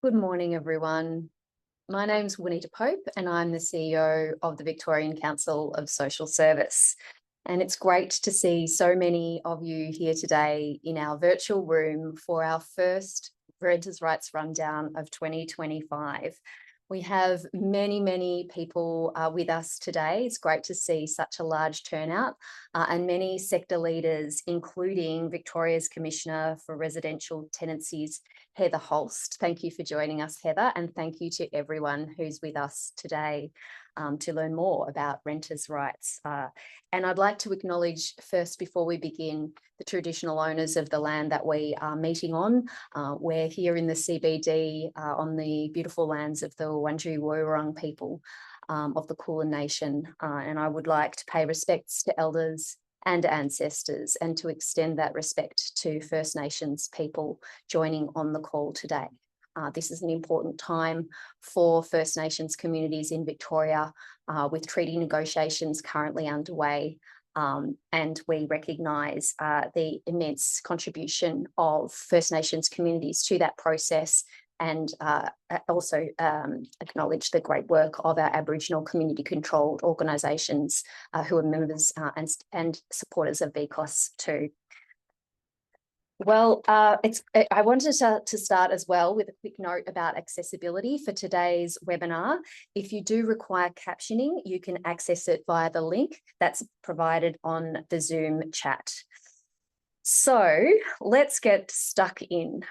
Good morning, everyone. My name's Juanita Pope, and I'm the CEO of the Victorian Council of Social Service. And it's great to see so many of you here today in our virtual room for our first Renters' Rights Rundown of 2025. We have many people with us today. It's great to see such a large turnout and many sector leaders, including Victoria's Commissioner for Residential Tenancies, Heather Holst. Thank you for joining us, Heather, and thank you to everyone who's with us today to learn more about renters' rights. And I'd like to acknowledge first, before we begin, the traditional owners of the land that we are meeting on. We're here in the CBD on the beautiful lands of the Wurundjeri Woi-wurrung people of the Kulin Nation. And I would like to pay respects to elders and ancestors, and to extend that respect to First Nations people joining on the call today. This is an important time for First Nations communities in Victoria, with treaty negotiations currently underway, and we recognise the immense contribution of First Nations communities to that process, and also acknowledge the great work of our Aboriginal community-controlled organisations who are members and supporters of VCOSS too. Well, I wanted to start as well with a quick note about accessibility for today's webinar. If you do require captioning, you can access it via the link that's provided on the Zoom chat. So let's get stuck in.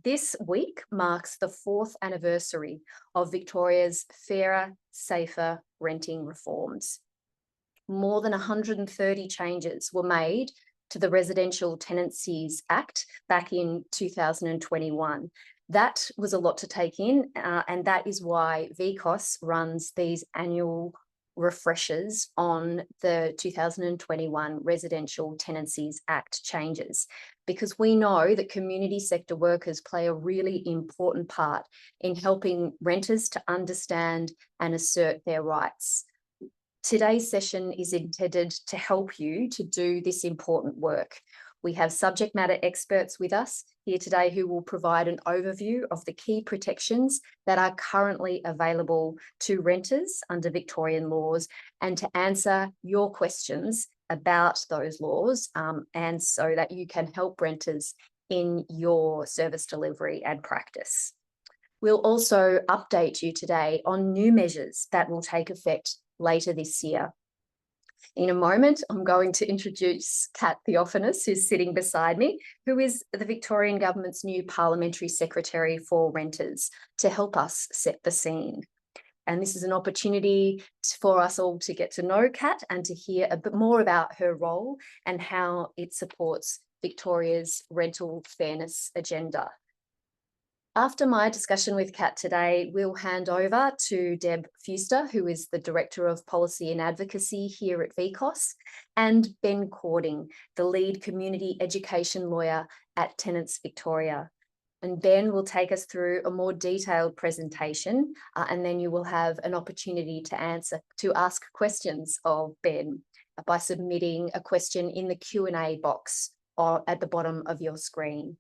This week marks the 4th anniversary of Victoria's fairer, safer renting reforms. More than 130 changes were made to the Residential Tenancies Act back in 2021. That was a lot to take in, and that is why VCOSS runs these annual refreshers on the 2021 Residential Tenancies Act changes, because we know that community sector workers play a really important part in helping renters to understand and assert their rights. Today's session is intended to help you to do this important work. We have subject matter experts with us here today who will provide an overview of the key protections that are currently available to renters under Victorian laws, and to answer your questions about those laws, and so that you can help renters in your service delivery and practice. We'll also update you today on new measures that will take effect later this year. In a moment, I'm going to introduce Kat Theophanous, who's sitting beside me, who is the Victorian Government's new Parliamentary Secretary for Renters, to help us set the scene. And this is an opportunity for us all to get to know Kat and to hear a bit more about her role and how it supports Victoria's rental fairness agenda. After my discussion with Kat today, we'll hand over to Deb Fuster, who is the Director of Policy and Advocacy here at VCOSS, and Ben Cording, the lead community education lawyer at Tenants Victoria. And Ben will take us through a more detailed presentation, and then you will have an opportunity to ask questions of Ben by submitting a question in the Q&A box at the bottom of your screen.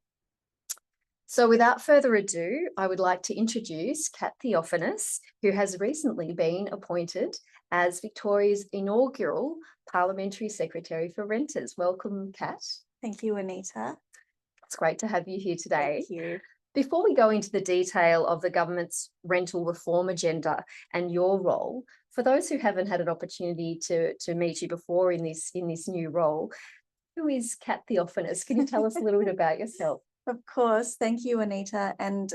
So without further ado, I would like to introduce Kat Theophanous, who has recently been appointed as Victoria's inaugural Parliamentary Secretary for Renters. Welcome, Kat. Thank you, Anita. It's great to have you here today. Thank you. Before we go into the detail of the government's rental reform agenda and your role, for those who haven't had an opportunity to meet you before in this new role, who is Kat Theophanous? Can you tell us a little bit about yourself? Of course. Thank you, Anita. And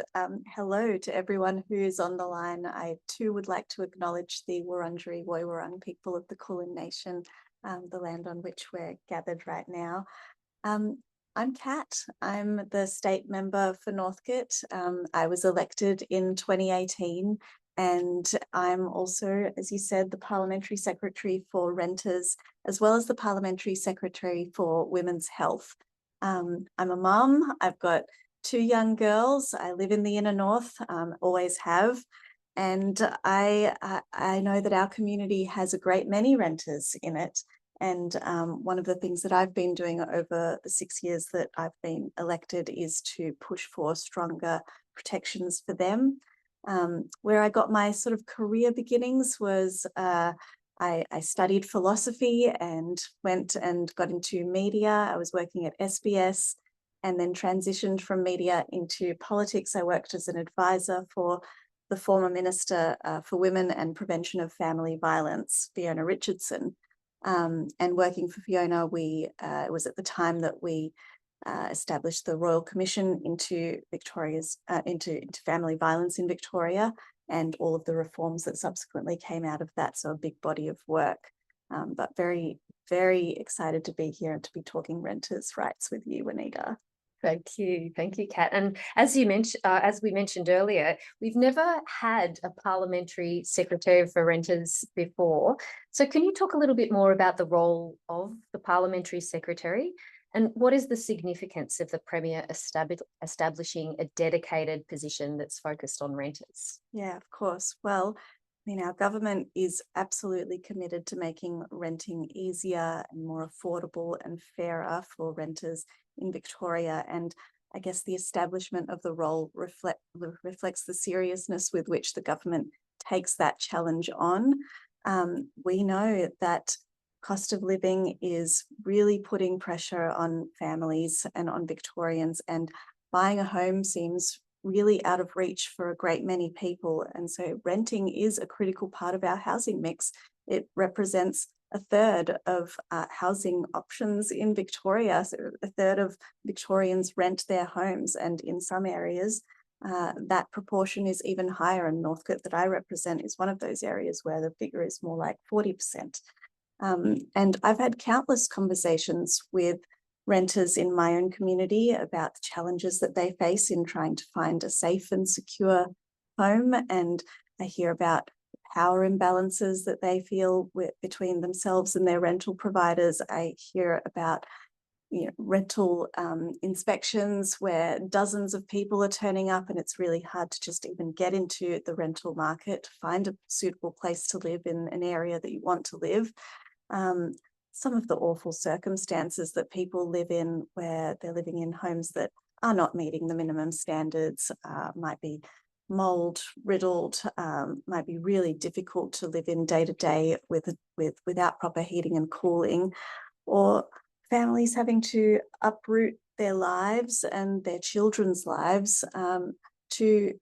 hello to everyone who is on the line. I too would like to acknowledge the Wurundjeri Woi-wurrung people of the Kulin Nation, the land on which we're gathered right now. I'm Kat. I'm the state member for Northcote. I was elected in 2018, and I'm also, as you said, the Parliamentary Secretary for Renters, as well as the Parliamentary Secretary for Women's Health. I'm a mum. I've got 2 young girls. I live in the inner north, always have. And I know that our community has a great many renters in it. And one of the things that I've been doing over the 6 years that I've been elected is to push for stronger protections for them. Where I got my sort of career beginnings was I studied philosophy and went and got into media. I was working at SBS and then transitioned from media into politics. I worked as an advisor for the former Minister for Women and Prevention of Family Violence, Fiona Richardson. And working for Fiona, it was at the time that we established the Royal Commission into Victoria's into family violence in Victoria, and all of the reforms that subsequently came out of that. So a big body of work, but very, very excited to be here and to be talking renters' rights with you, Juanita. Thank you, Kat. And as you mentioned, as we mentioned earlier, we've never had a Parliamentary Secretary for Renters before. So can you talk a little bit more about the role of the Parliamentary Secretary, and what is the significance of the Premier establishing a dedicated position that's focused on renters? Yeah, of course. Well, I mean, our government is absolutely committed to making renting easier and more affordable and fairer for renters in Victoria. And I guess the establishment of the role reflects the seriousness with which the government takes that challenge on. We know that cost of living is really putting pressure on families and on Victorians, and buying a home seems really out of reach for a great many people. And so renting is a critical part of our housing mix. It represents a third of housing options in Victoria. So a third of Victorians rent their homes, and in some areas that proportion is even higher. And Northcote, that I represent, is one of those areas where the figure is more like 40%. And I've had countless conversations with renters in my own community about the challenges that they face in trying to find a safe and secure home. And I hear about power imbalances that they feel between themselves and their rental providers. I hear about rental inspections where dozens of people are turning up, and it's really hard to just even get into the rental market, find a suitable place to live in an area that you want to live. Some of the awful circumstances that people live in, where they're living in homes that are not meeting the minimum standards, might be mold riddled, might be really difficult to live in day to day without proper heating and cooling, or families having to uproot their lives and their children's lives to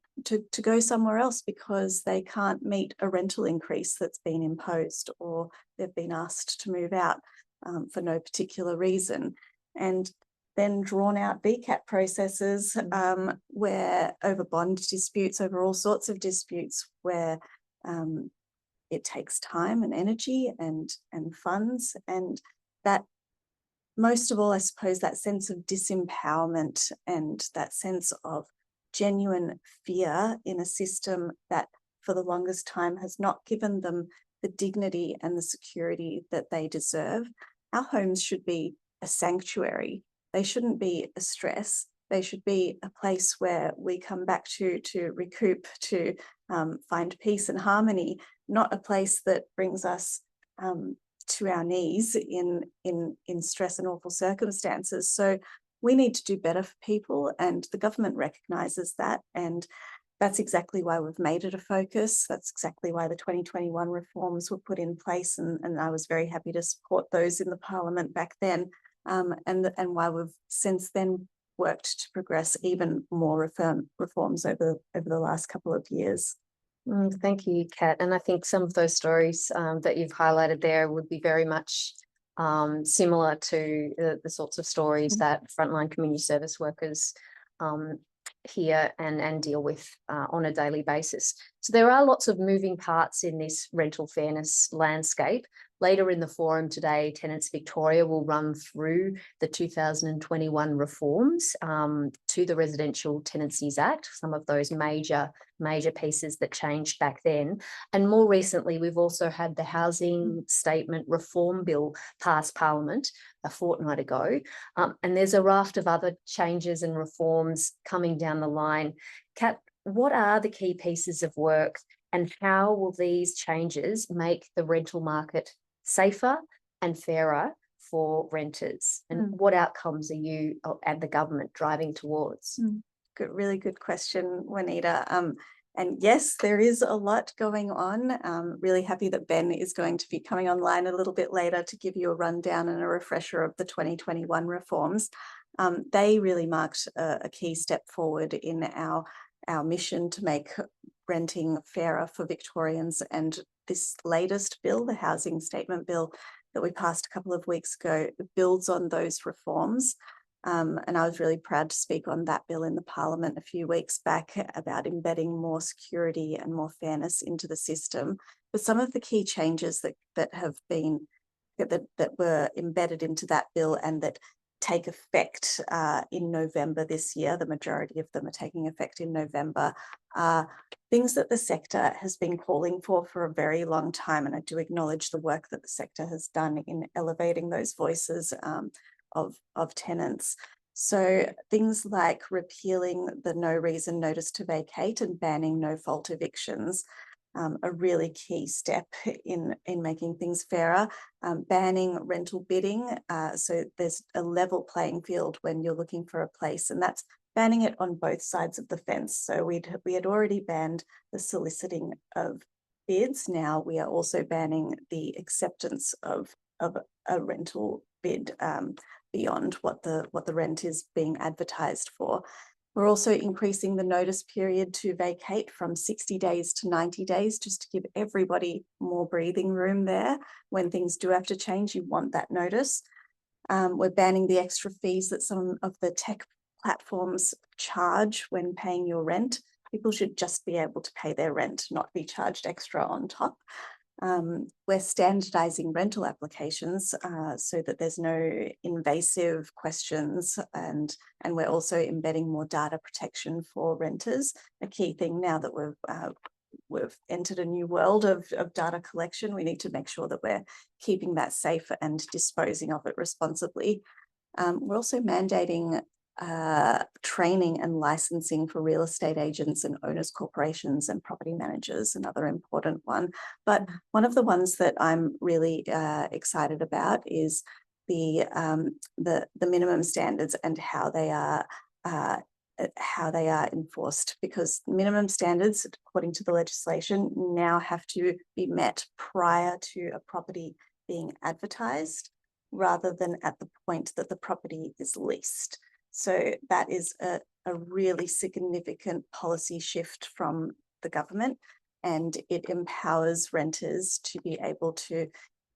go somewhere else because they can't meet a rental increase that's been imposed, or they've been asked to move out for no particular reason. And then drawn out VCAT processes where over bond disputes, over all sorts of disputes, where it takes time and energy and funds, and that, most of all, I suppose, that sense of disempowerment and that sense of genuine fear in a system that for the longest time has not given them the dignity and the security that they deserve. Our homes should be a sanctuary. They shouldn't be a stress. They should be a place where we come back to recoup, to find peace and harmony, not a place that brings us to our knees in stress and awful circumstances. So we need to do better for people, and the government recognises that, and that's exactly why we've made it a focus. That's exactly why the 2021 reforms were put in place, and I was very happy to support those in the Parliament back then, and why we've since then worked to progress even more reforms over the last couple of years. Thank you, Kat. And I think some of those stories that you've highlighted there would be very much similar to the sorts of stories that frontline community service workers hear and deal with on a daily basis. So there are lots of moving parts in this rental fairness landscape. Later in the forum today, Tenants Victoria will run through the 2021 reforms to the Residential Tenancies Act, some of those major pieces that changed back then. And more recently, we've also had the Housing Statement Reform Bill pass Parliament a fortnight ago. And there's a raft of other changes and reforms coming down the line. Kat, what are the key pieces of work, and how will these changes make the rental market safer and fairer for renters? And what outcomes are you and the government driving towards? Good, really good question, Juanita. And yes, there is a lot going on. Really happy that Ben is going to be coming online a little bit later to give you a rundown and a refresher of the 2021 reforms. They really marked a key step forward in our mission to make renting fairer for Victorians. And this latest bill, the Housing Statement Bill that we passed a couple of weeks ago, builds on those reforms. And I was really proud to speak on that bill in the Parliament a few weeks back about embedding more security and more fairness into the system. But some of the key changes that were embedded into that bill and that take effect in November this year, the majority of them are taking effect in November, things that the sector has been calling for a very long time. And I do acknowledge the work that the sector has done in elevating those voices of tenants. So things like repealing the no reason notice to vacate and banning no fault evictions, a really key step in making things fairer. Banning rental bidding, so there's a level playing field when you're looking for a place, and that's banning it on both sides of the fence. So we had already banned the soliciting of bids. Now we are also banning the acceptance of a rental bid beyond what the rent is being advertised for. We're also increasing the notice period to vacate from 60 days to 90 days, just to give everybody more breathing room there. When things do have to change, you want that notice. We're banning the extra fees that some of the tech platforms charge when paying your rent. People should just be able to pay their rent, not be charged extra on top. We're standardizing rental applications so that there's no invasive questions, and we're also embedding more data protection for renters. A key thing now that we've entered a new world of data collection, we need to make sure that we're keeping that safe and disposing of it responsibly. We're also mandating training and licensing for real estate agents and owners corporations and property managers, another important one. But one of the ones that I'm really excited about is the minimum standards and how they are enforced, because minimum standards, according to the legislation, now have to be met prior to a property being advertised, rather than at the point that the property is leased. So that is a really significant policy shift from the government, and it empowers renters to be able to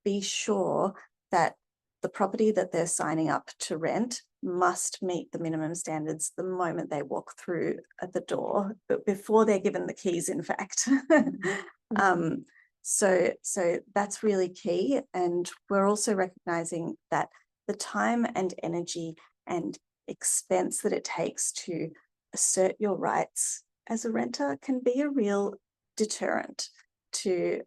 be sure that the property that they're signing up to rent must meet the minimum standards the moment they walk through at the door, but before they're given the keys, in fact. So that's really key. And we're also recognizing that the time and energy and expense that it takes to assert your rights as a renter can be a real deterrent to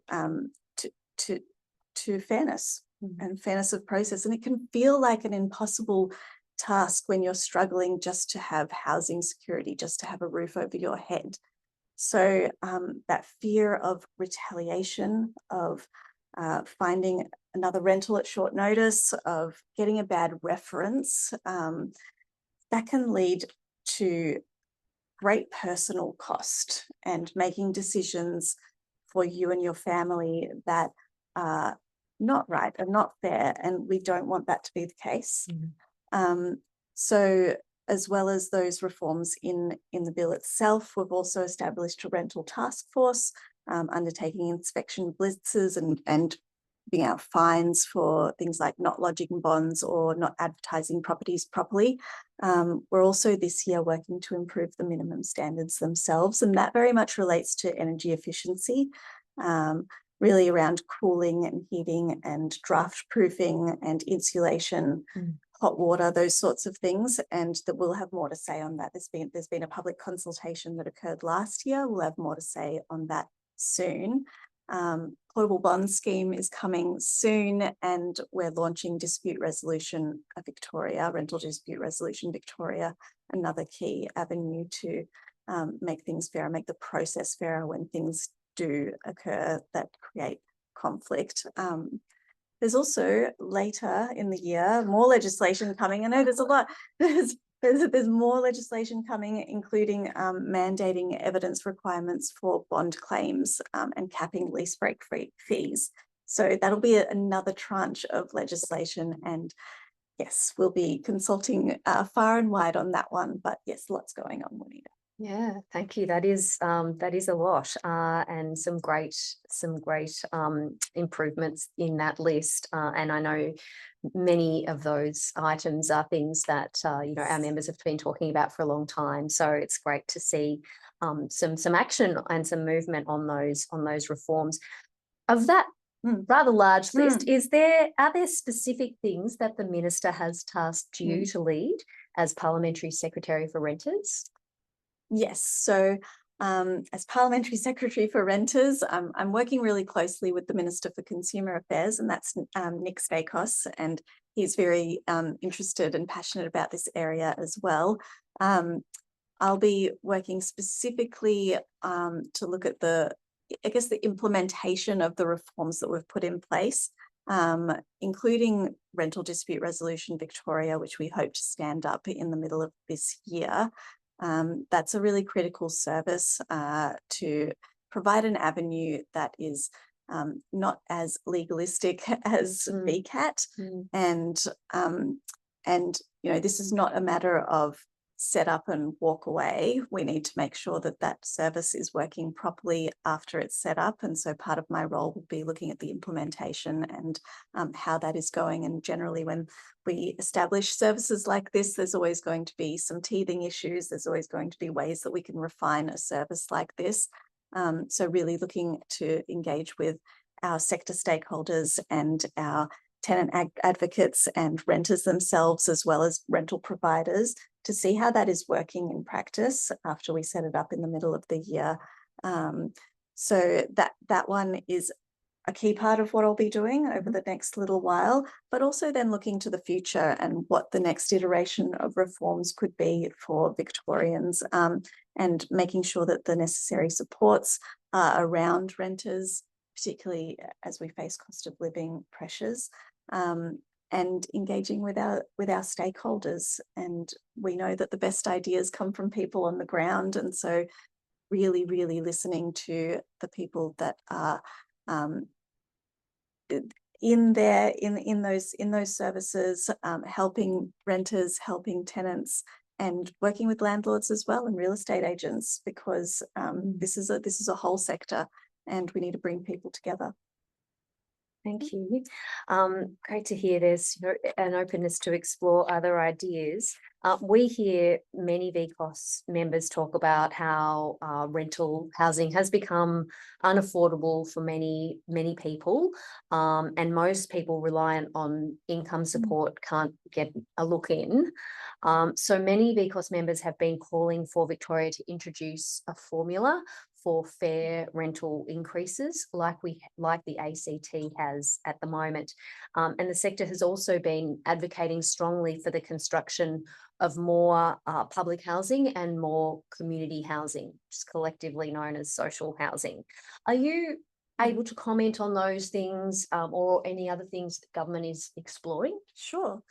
fairness and fairness of process. And it can feel like an impossible task when you're struggling just to have housing security, just to have a roof over your head. So that fear of retaliation, of finding another rental at short notice, of getting a bad reference, that can lead to great personal cost and making decisions for you and your family that are not right and not fair, and we don't want that to be the case. So as well as those reforms in the bill itself, we've also established a rental task force undertaking inspection blitzes and being out fines for things like not lodging bonds or not advertising properties properly. We're also this year working to improve the minimum standards themselves, and that very much relates to energy efficiency, really around cooling and heating and draft proofing and insulation, hot water, those sorts of things, and that we'll have more to say on that. There's been a public consultation that occurred last year. We'll have more to say on that soon. Global bond scheme is coming soon, and we're launching Dispute Resolution Victoria, Rental Dispute Resolution Victoria, another key avenue to make things fairer, make the process fairer when things do occur that create conflict. There's also later in the year more legislation coming. I know there's a lot. There's more legislation coming, including mandating evidence requirements for bond claims and capping lease break fees. So that'll be another tranche of legislation, and yes, we'll be consulting far and wide on that one. But yes, lots going on, Juanita. Yeah, thank you. That is a lot, and some great improvements in that list. And I know many of those items are things that our members have been talking about for a long time. So it's great to see some action and some movement on those reforms. Of that rather large list, are there specific things that the minister has tasked you to lead as Parliamentary Secretary for Renters? Yes, so as Parliamentary Secretary for Renters, I'm working really closely with the Minister for Consumer Affairs, and that's Nick VCOSS, and he's very interested and passionate about this area as well. I'll be working specifically to look at the implementation of the reforms that we've put in place, including Rental Dispute Resolution Victoria, which we hope to stand up in the middle of this year. That's a really critical service to provide an avenue that is not as legalistic as VCAT, and this is not a matter of set up and walk away. We need to make sure that that service is working properly after it's set up, and so part of my role will be looking at the implementation and how that is going. And generally, when we establish services like this, there's always going to be some teething issues. There's always going to be ways that we can refine a service like this. So really looking to engage with our sector stakeholders and our tenant advocates and renters themselves, as well as rental providers, to see how that is working in practice after we set it up in the middle of the year. So that one is a key part of what I'll be doing over the next little while, but also then looking to the future and what the next iteration of reforms could be for Victorians, and making sure that the necessary supports are around renters, particularly as we face cost of living pressures, and engaging with our stakeholders. And we know that the best ideas come from people on the ground, and so really listening to the people that are in those services, helping renters, helping tenants, and working with landlords as well and real estate agents, because this is a whole sector, and we need to bring people together. Thank you. Great to hear there's an openness to explore other ideas. We hear many VCOSS members talk about how rental housing has become unaffordable for many people, and most people reliant on income support can't get a look in. So many VCOSS members have been calling for Victoria to introduce a formula for fair rental increases like the ACT has at the moment. And the sector has also been advocating strongly for the construction of more public housing and more community housing, which is collectively known as social housing. Are you able to comment on those things, or any other things that government is exploring? Sure.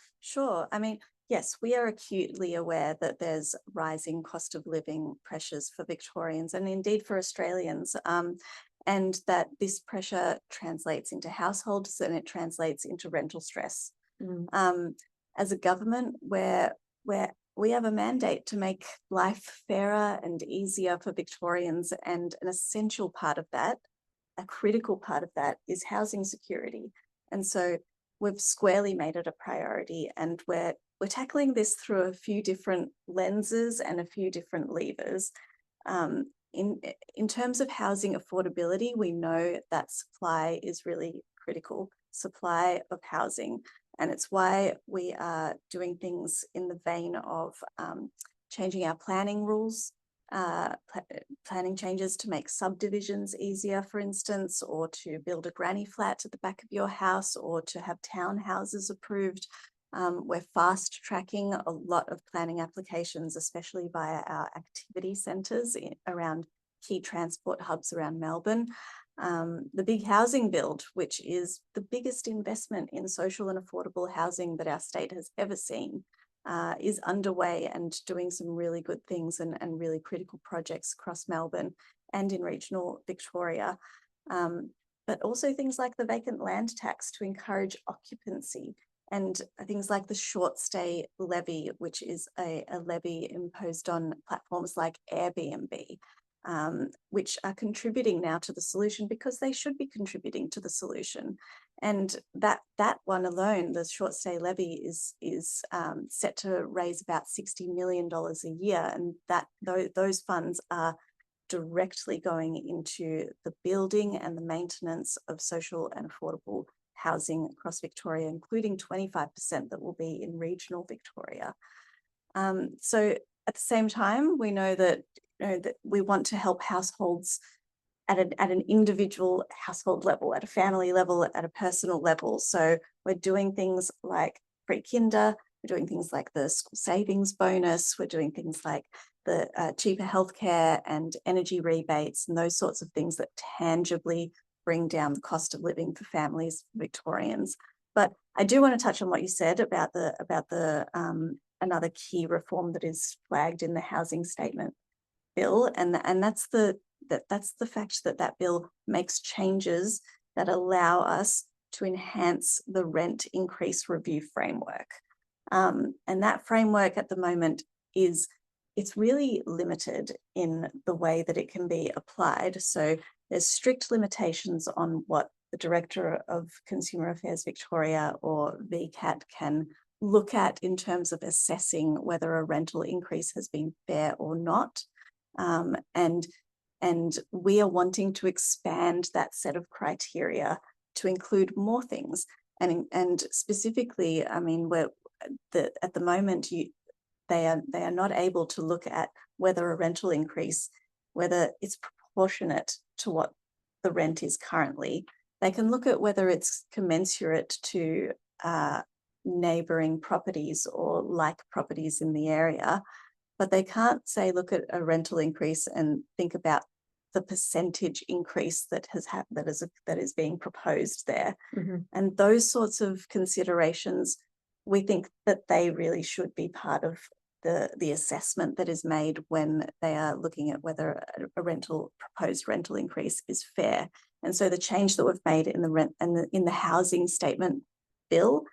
I mean, yes, we are acutely aware that there's rising cost of living pressures for Victorians and indeed for Australians, and that this pressure translates into households and it translates into rental stress. As a government, where we have a mandate to make life fairer and easier for Victorians, and an essential part of that, a critical part of that, is housing security. And so we've squarely made it a priority, and we're tackling this through a few different lenses and a few different levers. In terms of housing affordability, we know that supply is really critical, supply of housing. And it's why we are doing things in the vein of changing our planning rules, planning changes to make subdivisions easier, for instance, or to build a granny flat at the back of your house, or to have townhouses approved. We're fast tracking a lot of planning applications, especially via our activity centres around key transport hubs around Melbourne. The big housing build, which is the biggest investment in social and affordable housing that our state has ever seen, is underway and doing some really good things and really critical projects across Melbourne and in regional Victoria. But also things like the vacant land tax to encourage occupancy, and things like the short stay levy, which is a levy imposed on platforms like Airbnb, which are contributing now to the solution because they should be contributing to the solution. And that one alone, the short stay levy, is set to raise about $60 million a year, and those funds are directly going into the building and the maintenance of social and affordable housing across Victoria, including 25% that will be in regional Victoria. So at the same time, we know that, that we want to help households at an individual household level, at a family level, at a personal level. So we're doing things like free kinder, we're doing things like the school savings bonus, we're doing things like the cheaper healthcare and energy rebates and those sorts of things that tangibly bring down the cost of living for families, Victorians. But I do want to touch on what you said about the another key reform that is flagged in the housing statement bill, and that's the fact that bill makes changes that allow us to enhance the rent increase review framework. And that framework at the moment it's really limited in the way that it can be applied. So there's strict limitations on what the Director of Consumer Affairs Victoria, or VCAT, can look at in terms of assessing whether a rental increase has been fair or not. And we are wanting to expand that set of criteria to include more things. And specifically, I mean, at the moment, they are not able to look at whether a rental increase, whether it's proportionate to what the rent is currently. They can look at whether it's commensurate to neighbouring properties or like properties in the area, but they can't say look at a rental increase and think about the percentage increase that is being proposed there. Mm-hmm. And those sorts of considerations, we think that they really should be part of the assessment that is made when they are looking at whether a proposed rental increase is fair. And so the change that we've made in the rent and in the housing statement bill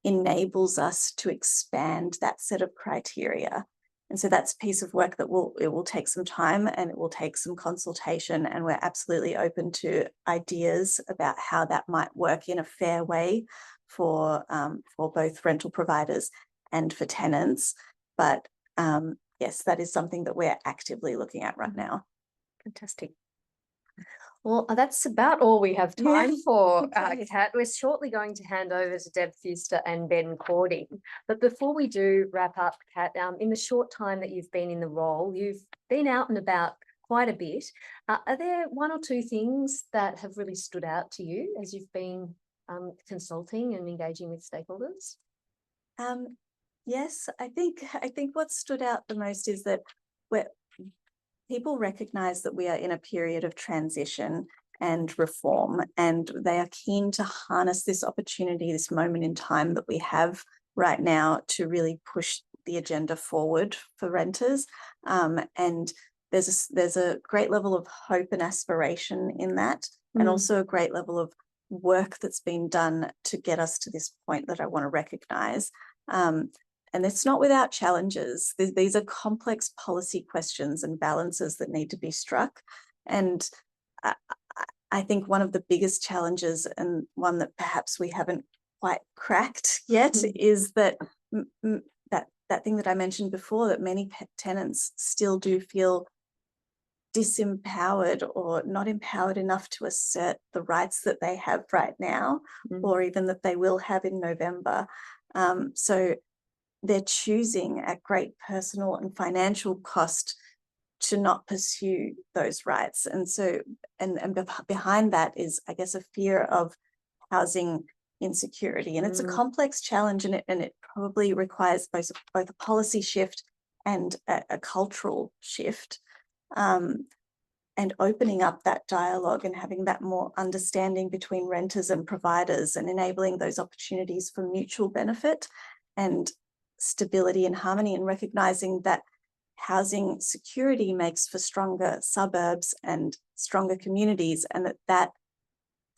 enables us to expand that set of criteria. And so that's a piece of work that will take some time and it will take some consultation, and we're absolutely open to ideas about how that might work in a fair way for both rental providers and for tenants. But yes, that is something that we're actively looking at right now. Fantastic. Well, that's about all we have time for, Kat. We're shortly going to hand over to Deb Fuster and Ben Cording. But before we do wrap up, Kat, in the short time that you've been in the role, you've been out and about quite a bit. Are there one or two things that have really stood out to you as you've been consulting and engaging with stakeholders? Yes, I think what stood out the most is that people recognise that we are in a period of transition and reform, and they are keen to harness this opportunity, this moment in time that we have right now, to really push the agenda forward for renters. And there's a great level of hope and aspiration in that, and also a great level of work that's been done to get us to this point that I want to recognise. And it's not without challenges. These are complex policy questions and balances that need to be struck. And I think one of the biggest challenges, and one that perhaps we haven't quite cracked yet, is that that thing that I mentioned before, that many tenants still do feel disempowered or not empowered enough to assert the rights that they have right now, or even that they will have in November. So they're choosing at great personal and financial cost to not pursue those rights. And so, and behind that is, I guess, a fear of housing insecurity. And it's a complex challenge, and it probably requires both a policy shift and a cultural shift. opening up that dialogue and having that more understanding between renters and providers, and enabling those opportunities for mutual benefit and stability and harmony, and recognizing that housing security makes for stronger suburbs and stronger communities, and that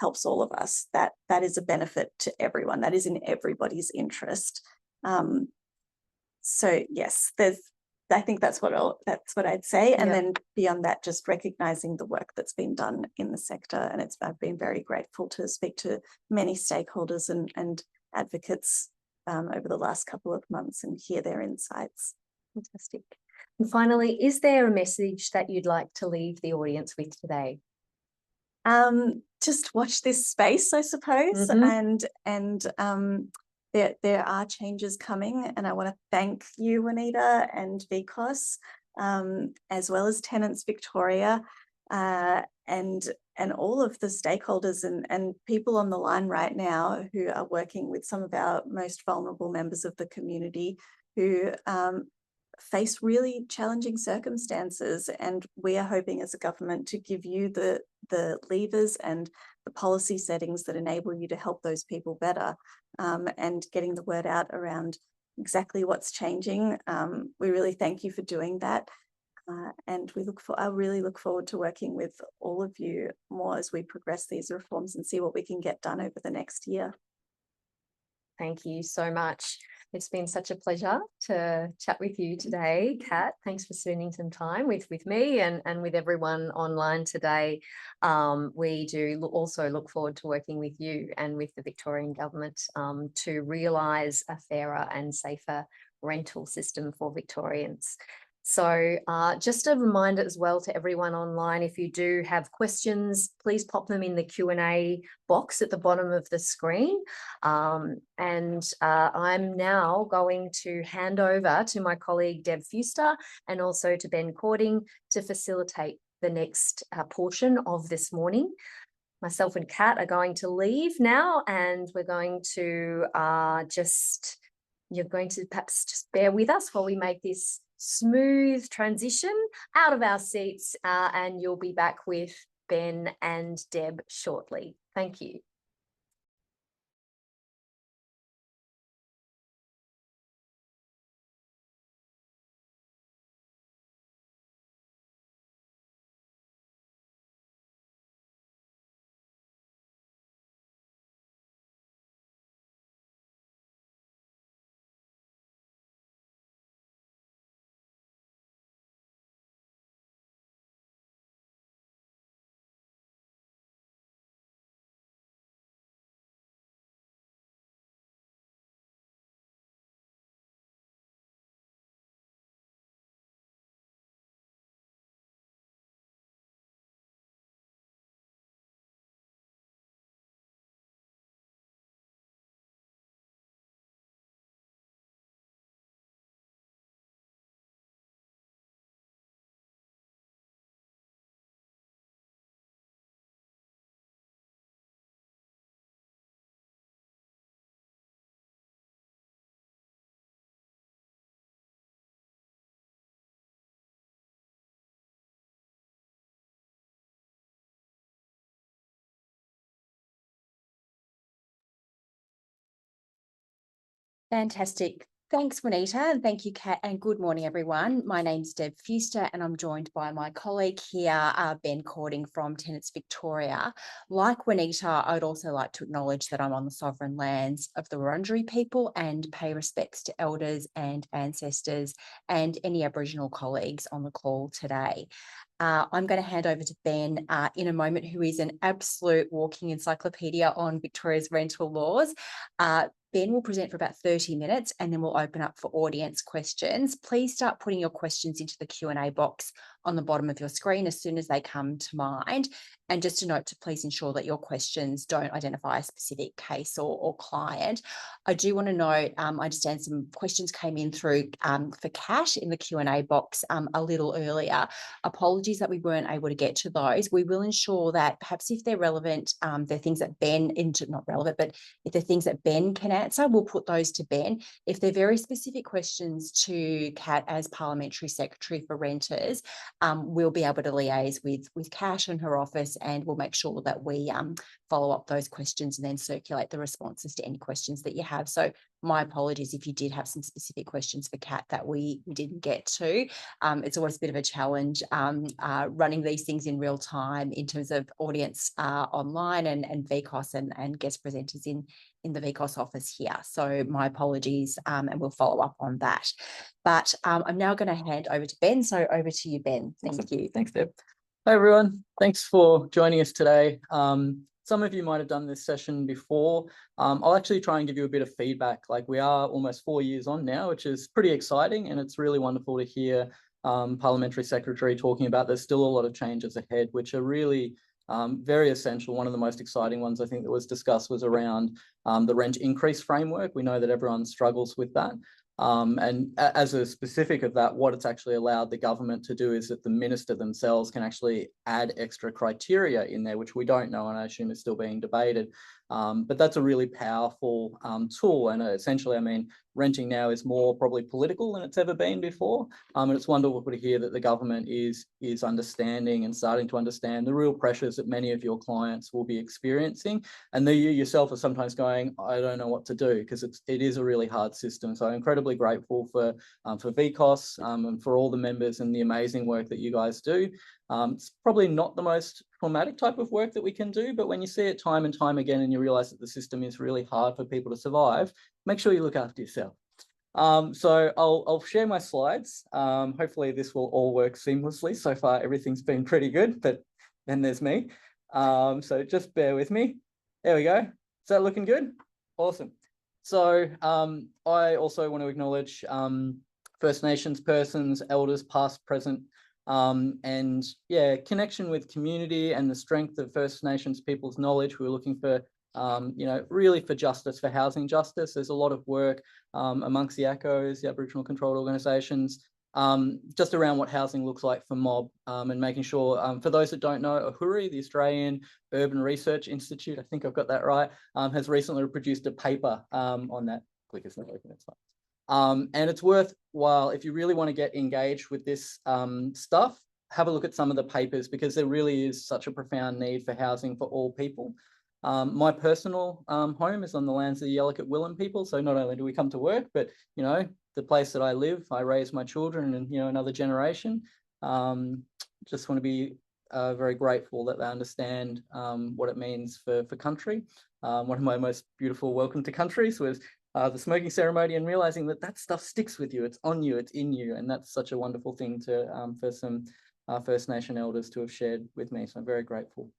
helps all of us. That is a benefit to everyone. That is in everybody's interest. So yes, I think that's what I'd say. And then beyond that, just recognizing the work that's been done in the sector. And I've been very grateful to speak to many stakeholders and advocates over the last couple of months and hear their insights. Fantastic. And finally, is there a message that you'd like to leave the audience with today? Just watch this space, I suppose, and there are changes coming, and I want to thank you, Juanita, and VCOSS, as well as Tenants Victoria, and all of the stakeholders and people on the line right now who are working with some of our most vulnerable members of the community who face really challenging circumstances. And we are hoping as a government to give you the levers and the policy settings that enable you to help those people better, and getting the word out around exactly what's changing. We really thank you for doing that. And I really look forward to working with all of you more as we progress these reforms and see what we can get done over the next year. Thank you so much. It's been such a pleasure to chat with you today, Kat. Thanks for spending some time with me and with everyone online today. We do also look forward to working with you and with the Victorian Government to realise a fairer and safer rental system for Victorians. So just a reminder as well to everyone online, if you do have questions, please pop them in the Q&A box at the bottom of the screen. And I'm now going to hand over to my colleague Deb Fuster and also to Ben Cording to facilitate the next portion of this morning. Myself and Kat are going to leave now, and we're going to you're going to perhaps just bear with us while we make this smooth transition out of our seats, and you'll be back with Ben and Deb shortly. Thank you. Fantastic. Thanks, Juanita, and thank you, Kat, and good morning, everyone. My name's Deb Fuster, and I'm joined by my colleague here, Ben Cording from Tenants Victoria. Like Juanita, I would also like to acknowledge that I'm on the sovereign lands of the Wurundjeri people and pay respects to elders and ancestors and any Aboriginal colleagues on the call today. I'm going to hand over to Ben in a moment, who is an absolute walking encyclopedia on Victoria's rental laws. Ben will present for about 30 minutes and then we'll open up for audience questions. Please start putting your questions into the Q&A box on the bottom of your screen as soon as they come to mind. And just a note to please ensure that your questions don't identify a specific case or client. I do want to note, I understand some questions came in through for Kat in the Q&A box a little earlier. Apologies that we weren't able to get to those. We will ensure that perhaps if they're relevant, they're things that Ben, not relevant, but if they're things that Ben can answer, we'll put those to Ben. If they're very specific questions to Kat as Parliamentary Secretary for Renters, we'll be able to liaise with Kat and her office, and we'll make sure that we follow up those questions and then circulate the responses to any questions that you have. So my apologies if you did have some specific questions for Kat that we didn't get to. It's always a bit of a challenge running these things in real time in terms of audience online and VCOSS and guest presenters in the VCOSS office here. So my apologies, and we'll follow up on that. But I'm now going to hand over to Ben. So over to you, Ben. Thank you. Thanks, Deb. Hi, everyone. Thanks for joining us today. Some of you might have done this session before. I'll actually try and give you a bit of feedback. Like, we are almost 4 years on now, which is pretty exciting, and it's really wonderful to hear Parliamentary Secretary talking about there's still a lot of changes ahead, which are really very essential. One of the most exciting ones I think that was discussed was around the rent increase framework. We know that everyone struggles with that. And as a specific of that, what it's actually allowed the government to do is that the minister themselves can actually add extra criteria in there, which we don't know, and I assume is still being debated. But that's a really powerful tool. And essentially, I mean, renting now is more probably political than it's ever been before. And it's wonderful to hear that the government is understanding and starting to understand the real pressures that many of your clients will be experiencing. And you yourself are sometimes going, I don't know what to do, because it is a really hard system. So I'm incredibly grateful for VCOSS and for all the members and the amazing work that you guys do. It's probably not the most traumatic type of work that we can do, but when you see it time and time again and you realize that the system is really hard for people to survive, make sure you look after yourself. So I'll share my slides. Hopefully this will all work seamlessly. So far, everything's been pretty good, but then there's me. So just bear with me. There we go. Is that looking good? Awesome. So I also want to acknowledge First Nations persons, elders, past, present, and yeah, connection with community and the strength of First Nations people's knowledge. We're looking for, you know, really for justice, for housing justice. There's a lot of work amongst the ACOs, the Aboriginal controlled organisations, just around what housing looks like for mob, and making sure, for those that don't know, Ahuri, the Australian Urban Research Institute, I think I've got that right, has recently produced a paper on that. Clicker's not open, it's fine. And it's worthwhile, if you really want to get engaged with this stuff, have a look at some of the papers, because there really is such a profound need for housing for all people. My personal home is on the lands of the Yalukit Willam people. So not only do we come to work, but, you know, the place that I live, I raise my children and, you know, another generation. Just want to be very grateful that they understand what it means for country. One of my most beautiful welcome to countries was the smoking ceremony, and realizing that that stuff sticks with you, it's on you, it's in you. And that's such a wonderful thing to for some First Nation elders to have shared with me. So I'm very grateful.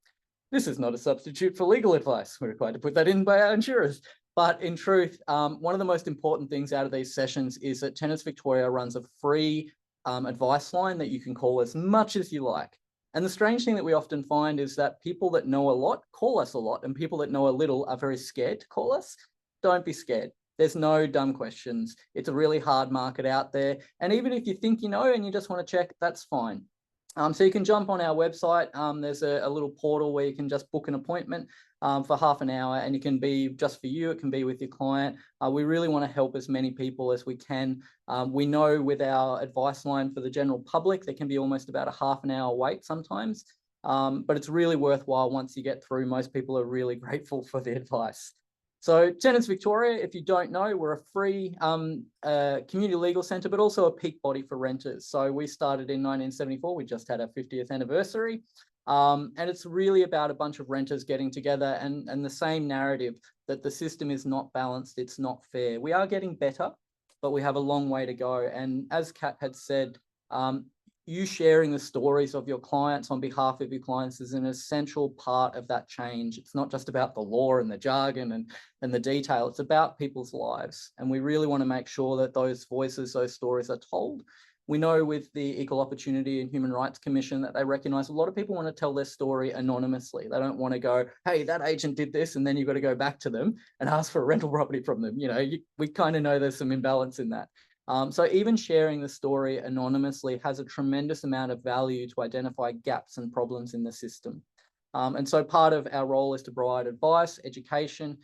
This is not a substitute for legal advice. We're required to put that in by our insurers. But in truth, one of the most important things out of these sessions is that Tenants Victoria runs a free advice line that you can call as much as you like. And the strange thing that we often find is that people that know a lot call us a lot, and people that know a little are very scared to call us. Don't be scared. There's no dumb questions. It's a really hard market out there. And even if you think you know and you just want to check, that's fine. So you can jump on our website. There's a little portal where you can just book an appointment for half an hour, and it can be just for you. It can be with your client. We really want to help as many people as we can. We know with our advice line for the general public, there can be almost about a half an hour wait sometimes, but it's really worthwhile once you get through. Most people are really grateful for the advice. So Tenants Victoria, if you don't know, we're a free community legal centre, but also a peak body for renters. So we started in 1974. We just had our 50th anniversary. And it's really about a bunch of renters getting together and the same narrative that the system is not balanced, it's not fair. We are getting better, but we have a long way to go. And as Kat had said, you sharing the stories of your clients on behalf of your clients is an essential part of that change. It's not just about the law and the jargon and the detail, it's about people's lives. And we really want to make sure that those voices, those stories are told. We know with the Equal Opportunity and Human Rights Commission that they recognise a lot of people want to tell their story anonymously. They don't want to go, hey, that agent did this, and then you've got to go back to them and ask for a rental property from them. You know, we kind of know there's some imbalance in that. So even sharing the story anonymously has a tremendous amount of value to identify gaps and problems in the system. And so part of our role is to provide advice, education,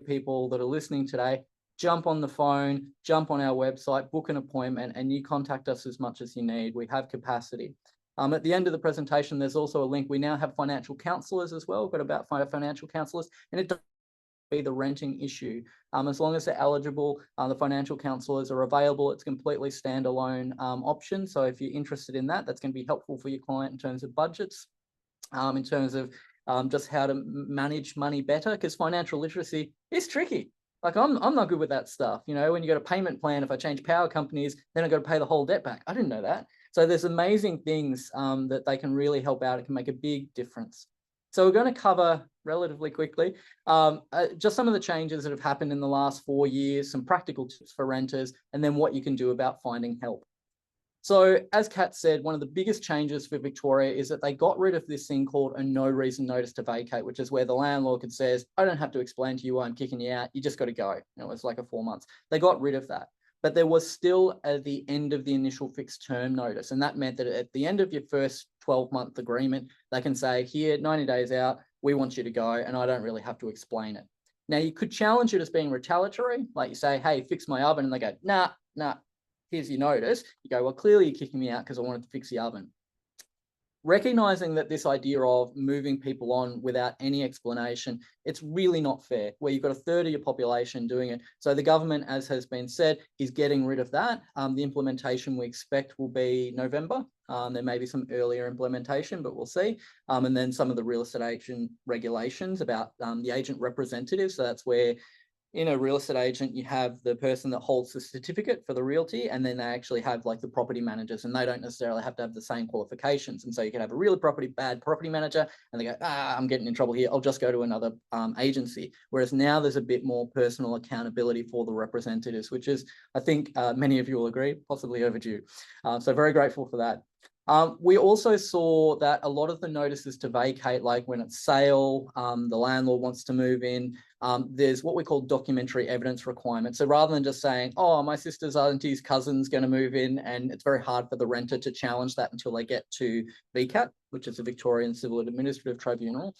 people that are listening today. jump on the phone, jump on our website, book an appointment, and you contact us as much as you need. We have capacity. At the end of the presentation, there's also a link. We now have financial counsellors as well. We've got about 5 financial counsellors, and it doesn't be the renting issue. As long as they're eligible, the financial counsellors are available. It's completely standalone option. So if you're interested in that, that's going to be helpful for your client in terms of budgets, in terms of just how to manage money better, because financial literacy is tricky. Like I'm not good with that stuff. You know, when you got a payment plan, if I change power companies, then I got to pay the whole debt back. I didn't know that. So there's amazing things that they can really help out. It can make a big difference. So we're going to cover relatively quickly just some of the changes that have happened in the last 4 years, some practical tips for renters, and then what you can do about finding help. So as Kat said, one of the biggest changes for Victoria is that they got rid of this thing called a no reason notice to vacate, which is where the landlord could says, I don't have to explain to you why I'm kicking you out. You just got to go. You know, it's like a 4 months. They got rid of that. But there was still at the end of the initial fixed term notice. And that meant that at the end of your first 12-month agreement, they can say, here, 90 days out, we want you to go. And I don't really have to explain it. Now, you could challenge it as being retaliatory. Like you say, hey, fix my oven. And they go, nah, here's your notice. You go, well, clearly you're kicking me out because I wanted to fix the oven. Recognizing that this idea of moving people on without any explanation, it's really not fair, where you've got a third of your population doing it. So the government, as has been said, is getting rid of that. The implementation we expect will be November. There may be some earlier implementation, but we'll see. And then some of the real estate agent regulations about the agent representative. So that's where in a real estate agent, you have the person that holds the certificate for the realty, and then they actually have like the property managers, and they don't necessarily have to have the same qualifications. And so you can have a really bad property manager, and they go, I'm getting in trouble here. I'll just go to another agency. Whereas now there's a bit more personal accountability for the representatives, which is, I think many of you will agree, possibly overdue. So very grateful for that. We also saw that a lot of the notices to vacate, like when it's sale, the landlord wants to move in, there's what we call documentary evidence requirements. So rather than just saying, oh, my sister's auntie's cousin's going to move in, and it's very hard for the renter to challenge that until they get to VCAT, which is the Victorian Civil and Administrative Tribunal.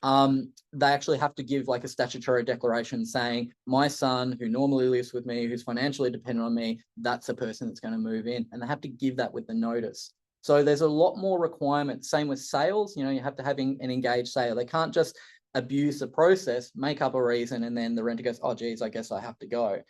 They actually have to give like a statutory declaration saying, my son who normally lives with me, who's financially dependent on me, that's a person that's going to move in. And they have to give that with the notice. So there's a lot more requirements. Same with sales, you know, you have to have an engaged sale. They can't just abuse the process, make up a reason, and then the renter goes, oh, geez, I guess I have to go.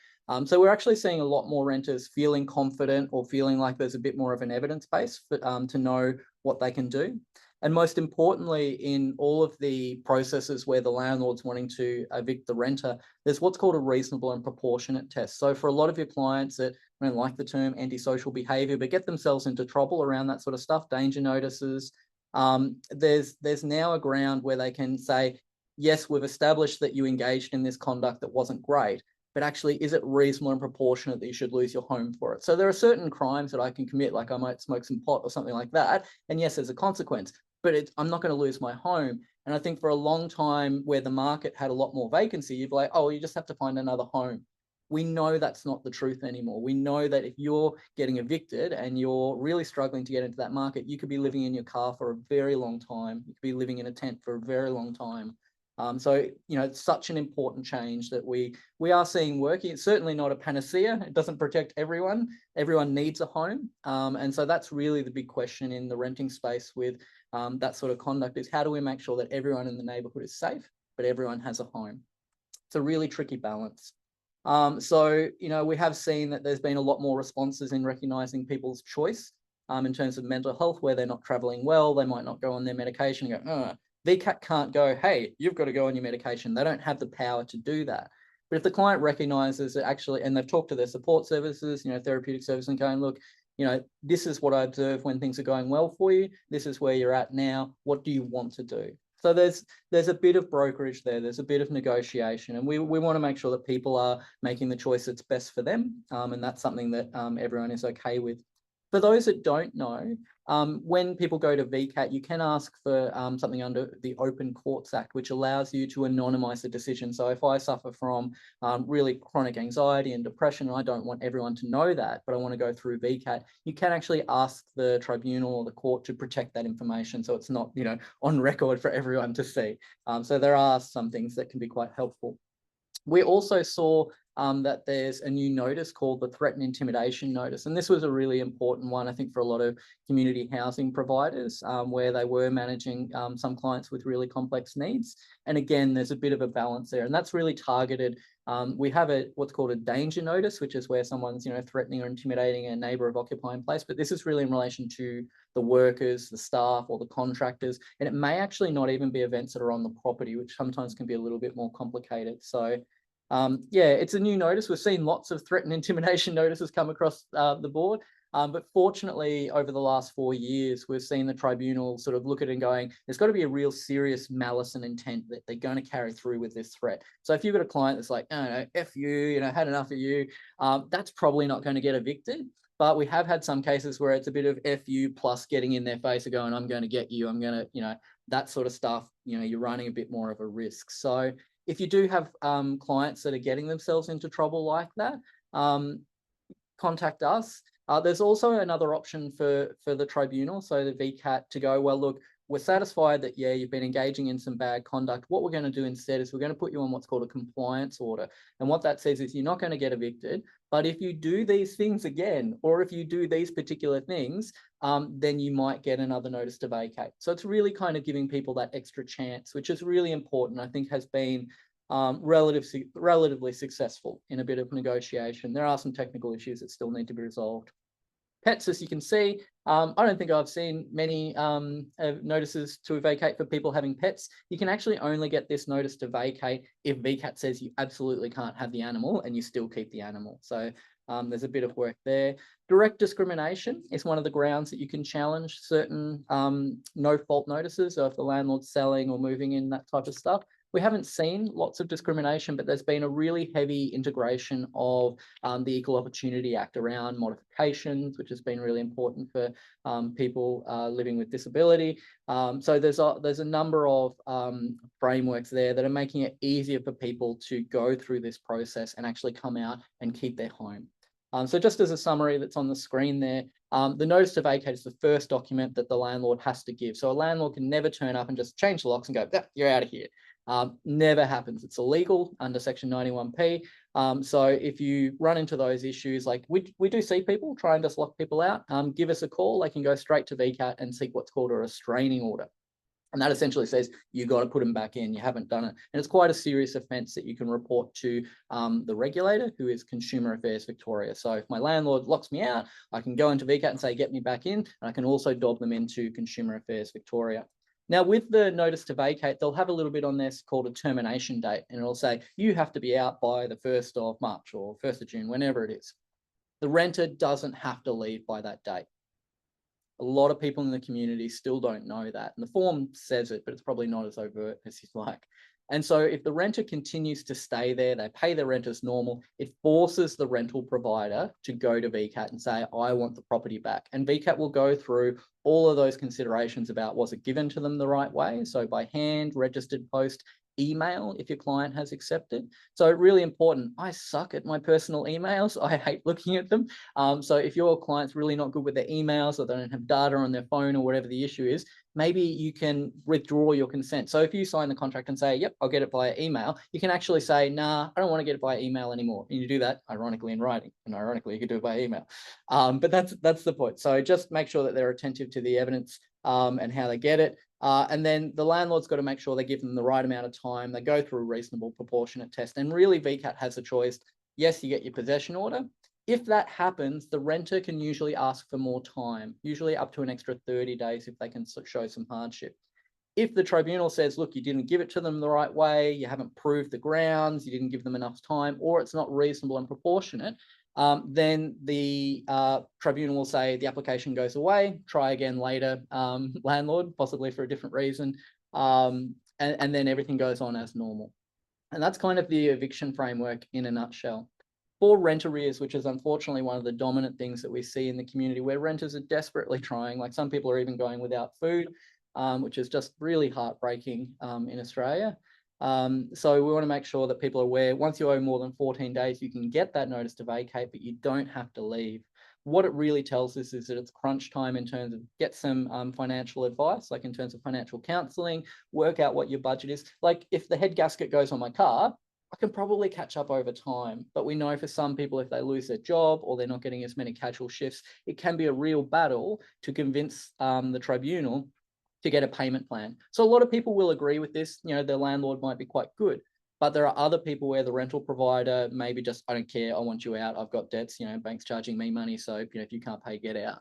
So we're actually seeing a lot more renters feeling confident or feeling like there's a bit more of an evidence base for, to know what they can do. And most importantly, in all of the processes where the landlord's wanting to evict the renter, there's what's called a reasonable and proportionate test. So for a lot of your clients that don't like the term antisocial behaviour, but get themselves into trouble around that sort of stuff, danger notices, there's now a ground where they can say, yes, we've established that you engaged in this conduct that wasn't great, but actually, is it reasonable and proportionate that you should lose your home for it? So there are certain crimes that I can commit, like I might smoke some pot or something like that. And yes, there's a consequence, but I'm not going to lose my home. And I think for a long time where the market had a lot more vacancy, you'd be like, oh, you just have to find another home. We know that's not the truth anymore. We know that if you're getting evicted and you're really struggling to get into that market, you could be living in your car for a very long time. You could be living in a tent for a very long time. So, you know, it's such an important change that we are seeing working. It's certainly not a panacea. It doesn't protect everyone. Everyone needs a home. And so that's really the big question in the renting space with that sort of conduct is how do we make sure that everyone in the neighbourhood is safe, but everyone has a home? It's a really tricky balance. So, you know, we have seen that there's been a lot more responses in recognising people's choice in terms of mental health, where they're not travelling well, they might not go on their medication and go, VCAT can't go, hey, you've got to go on your medication. They don't have the power to do that. But if the client recognises that actually, and they've talked to their support services, you know, therapeutic service, and going, look, you know, this is what I observe when things are going well for you. This is where you're at now. What do you want to do? So there's a bit of brokerage there. There's a bit of negotiation, and we want to make sure that people are making the choice that's best for them. And that's something that everyone is okay with. For those that don't know, when people go to VCAT, you can ask for something under the Open Courts Act, which allows you to anonymise the decision. So if I suffer from really chronic anxiety and depression, and I don't want everyone to know that, but I want to go through VCAT, you can actually ask the tribunal or the court to protect that information, so it's not, you know, on record for everyone to see. So there are some things that can be quite helpful. We also saw that there's a new notice called the threat and intimidation notice. And this was a really important one, I think, for a lot of community housing providers where they were managing some clients with really complex needs. And again, there's a bit of a balance there, and that's really targeted. We have what's called a danger notice, which is where someone's, threatening or intimidating a neighbour of occupying place. But this is really in relation to the workers, the staff, or the contractors. And it may actually not even be events that are on the property, which sometimes can be a little bit more complicated. So yeah, it's a new notice. We've seen lots of threat and intimidation notices come across the board. But fortunately, over the last 4 years, we've seen the tribunal sort of look at it and going, there's got to be a real serious malice and intent that they're going to carry through with this threat. So if you've got a client that's like, no, F you, had enough of you, that's probably not going to get evicted. But we have had some cases where it's a bit of F you plus getting in their face and going, I'm going to get you, I'm going to, that sort of stuff, you're running a bit more of a risk. So if you do have clients that are getting themselves into trouble like that, contact us. There's also another option for the tribunal, so the VCAT, to go, well, look, we're satisfied that, yeah, you've been engaging in some bad conduct. What we're going to do instead is we're going to put you on what's called a compliance order. And what that says is you're not going to get evicted, but if you do these things again, or if you do these particular things, then you might get another notice to vacate. So it's really kind of giving people that extra chance, which is really important, I think has been relatively successful in a bit of negotiation. There are some technical issues that still need to be resolved. Pets, as you can see, I don't think I've seen many notices to vacate for people having pets. You can actually only get this notice to vacate if VCAT says you absolutely can't have the animal and you still keep the animal. So there's a bit of work there. Direct discrimination is one of the grounds that you can challenge certain no-fault notices, so if the landlord's selling or moving in, that type of stuff. We haven't seen lots of discrimination, but there's been a really heavy integration of the Equal Opportunity Act around modifications, which has been really important for people living with disability. So there's a number of frameworks there that are making it easier for people to go through this process and actually come out and keep their home. So just as a summary that's on the screen there, the notice to vacate is the first document that the landlord has to give. So a landlord can never turn up and just change the locks and go, you're out of here. Never happens. It's illegal under Section 91P. So if you run into those issues, like we do see people try and just lock people out, give us a call. They can go straight to VCAT and seek what's called a restraining order. And that essentially says you got to put them back in. You haven't done it. And it's quite a serious offence that you can report to the regulator, who is Consumer Affairs Victoria. So if my landlord locks me out, I can go into VCAT and say, get me back in. And I can also dob them into Consumer Affairs Victoria. Now, with the notice to vacate, they'll have a little bit on this called a termination date, and it'll say you have to be out by the 1st of March or 1st of June, whenever it is. The renter doesn't have to leave by that date. A lot of people in the community still don't know that. And the form says it, but it's probably not as overt as you'd like. And so if the renter continues to stay there, they pay their rent as normal, it forces the rental provider to go to VCAT and say, I want the property back. And VCAT will go through all of those considerations about, was it given to them the right way? So by hand, registered post, email, if your client has accepted. So really important. I suck at my personal emails. I hate looking at them. So if your client's really not good with their emails, or they don't have data on their phone, or whatever the issue is, maybe you can withdraw your consent. So if you sign the contract and say, yep, I'll get it via email, you can actually say, nah, I don't want to get it via email anymore. And you do that, ironically, in writing. And ironically, you could do it by email. But that's the point. So just make sure that they're attentive to the evidence and how they get it. And then the landlord's got to make sure they give them the right amount of time. They go through a reasonable proportionate test. And really, VCAT has a choice. Yes, you get your possession order. If that happens, the renter can usually ask for more time, usually up to an extra 30 days if they can show some hardship. If the tribunal says, look, you didn't give it to them the right way, you haven't proved the grounds, you didn't give them enough time, or it's not reasonable and proportionate, then the tribunal will say the application goes away, try again later, landlord, possibly for a different reason, and then everything goes on as normal. And that's kind of the eviction framework in a nutshell. For rent arrears, which is unfortunately one of the dominant things that we see in the community, where renters are desperately trying, like some people are even going without food, which is just really heartbreaking in Australia. So we want to make sure that people are aware, once you owe more than 14 days, you can get that notice to vacate, but you don't have to leave. What it really tells us is that it's crunch time in terms of get some financial advice, like in terms of financial counselling, work out what your budget is. Like if the head gasket goes on my car, I can probably catch up over time. But we know for some people, if they lose their job or they're not getting as many casual shifts, it can be a real battle to convince the tribunal to get a payment plan. So a lot of people will agree with this. You know, their landlord might be quite good. But there are other people where the rental provider maybe just, I don't care, I want you out, I've got debts, you know, bank's charging me money, so, you know, if you can't pay, get out.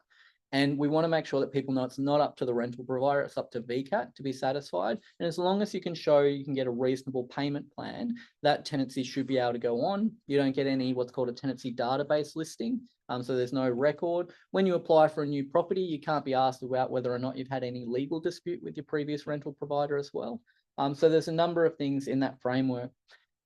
And we want to make sure that people know it's not up to the rental provider, it's up to VCAT to be satisfied. And as long as you can show you can get a reasonable payment plan, that tenancy should be able to go on. You don't get any what's called a tenancy database listing. So there's no record. When you apply for a new property, you can't be asked about whether or not you've had any legal dispute with your previous rental provider as well. So there's a number of things in that framework.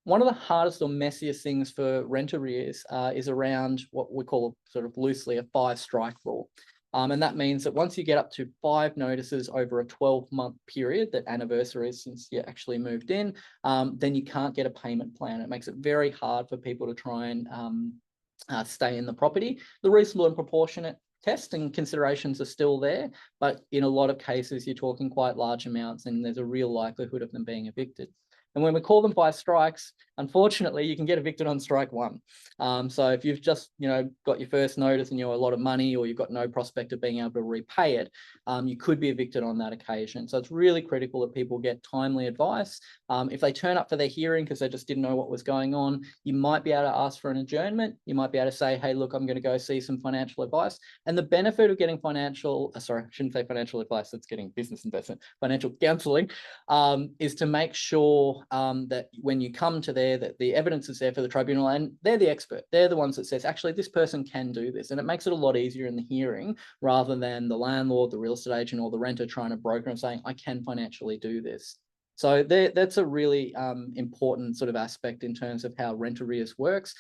One of the hardest or messiest things for rent arrears is around what we call sort of loosely a 5-strike rule. And that means that once you get up to 5 notices over a 12-month period that anniversaries since you actually moved in, then you can't get a payment plan. It makes it very hard for people to try and stay in the property. The reasonable and proportionate test and considerations are still there, but in a lot of cases, you're talking quite large amounts and there's a real likelihood of them being evicted. And when we call them 5 strikes, unfortunately, you can get evicted on strike 1. So if you've just, you know, got your first notice and you owe a lot of money or you've got no prospect of being able to repay it, you could be evicted on that occasion. So it's really critical that people get timely advice. If they turn up for their hearing because they just didn't know what was going on, you might be able to ask for an adjournment. You might be able to say, hey, look, I'm going to go see some financial advice. And the benefit of getting financial, sorry, I shouldn't say financial advice, that's getting business investment, financial counselling, is to make sure that when you come to there, that the evidence is there for the tribunal and they're the expert. They're the ones that says, actually, this person can do this. And it makes it a lot easier in the hearing rather than the landlord, the real estate agent or the renter trying to broker and saying, I can financially do this. So that's a really important sort of aspect in terms of how rent arrears works.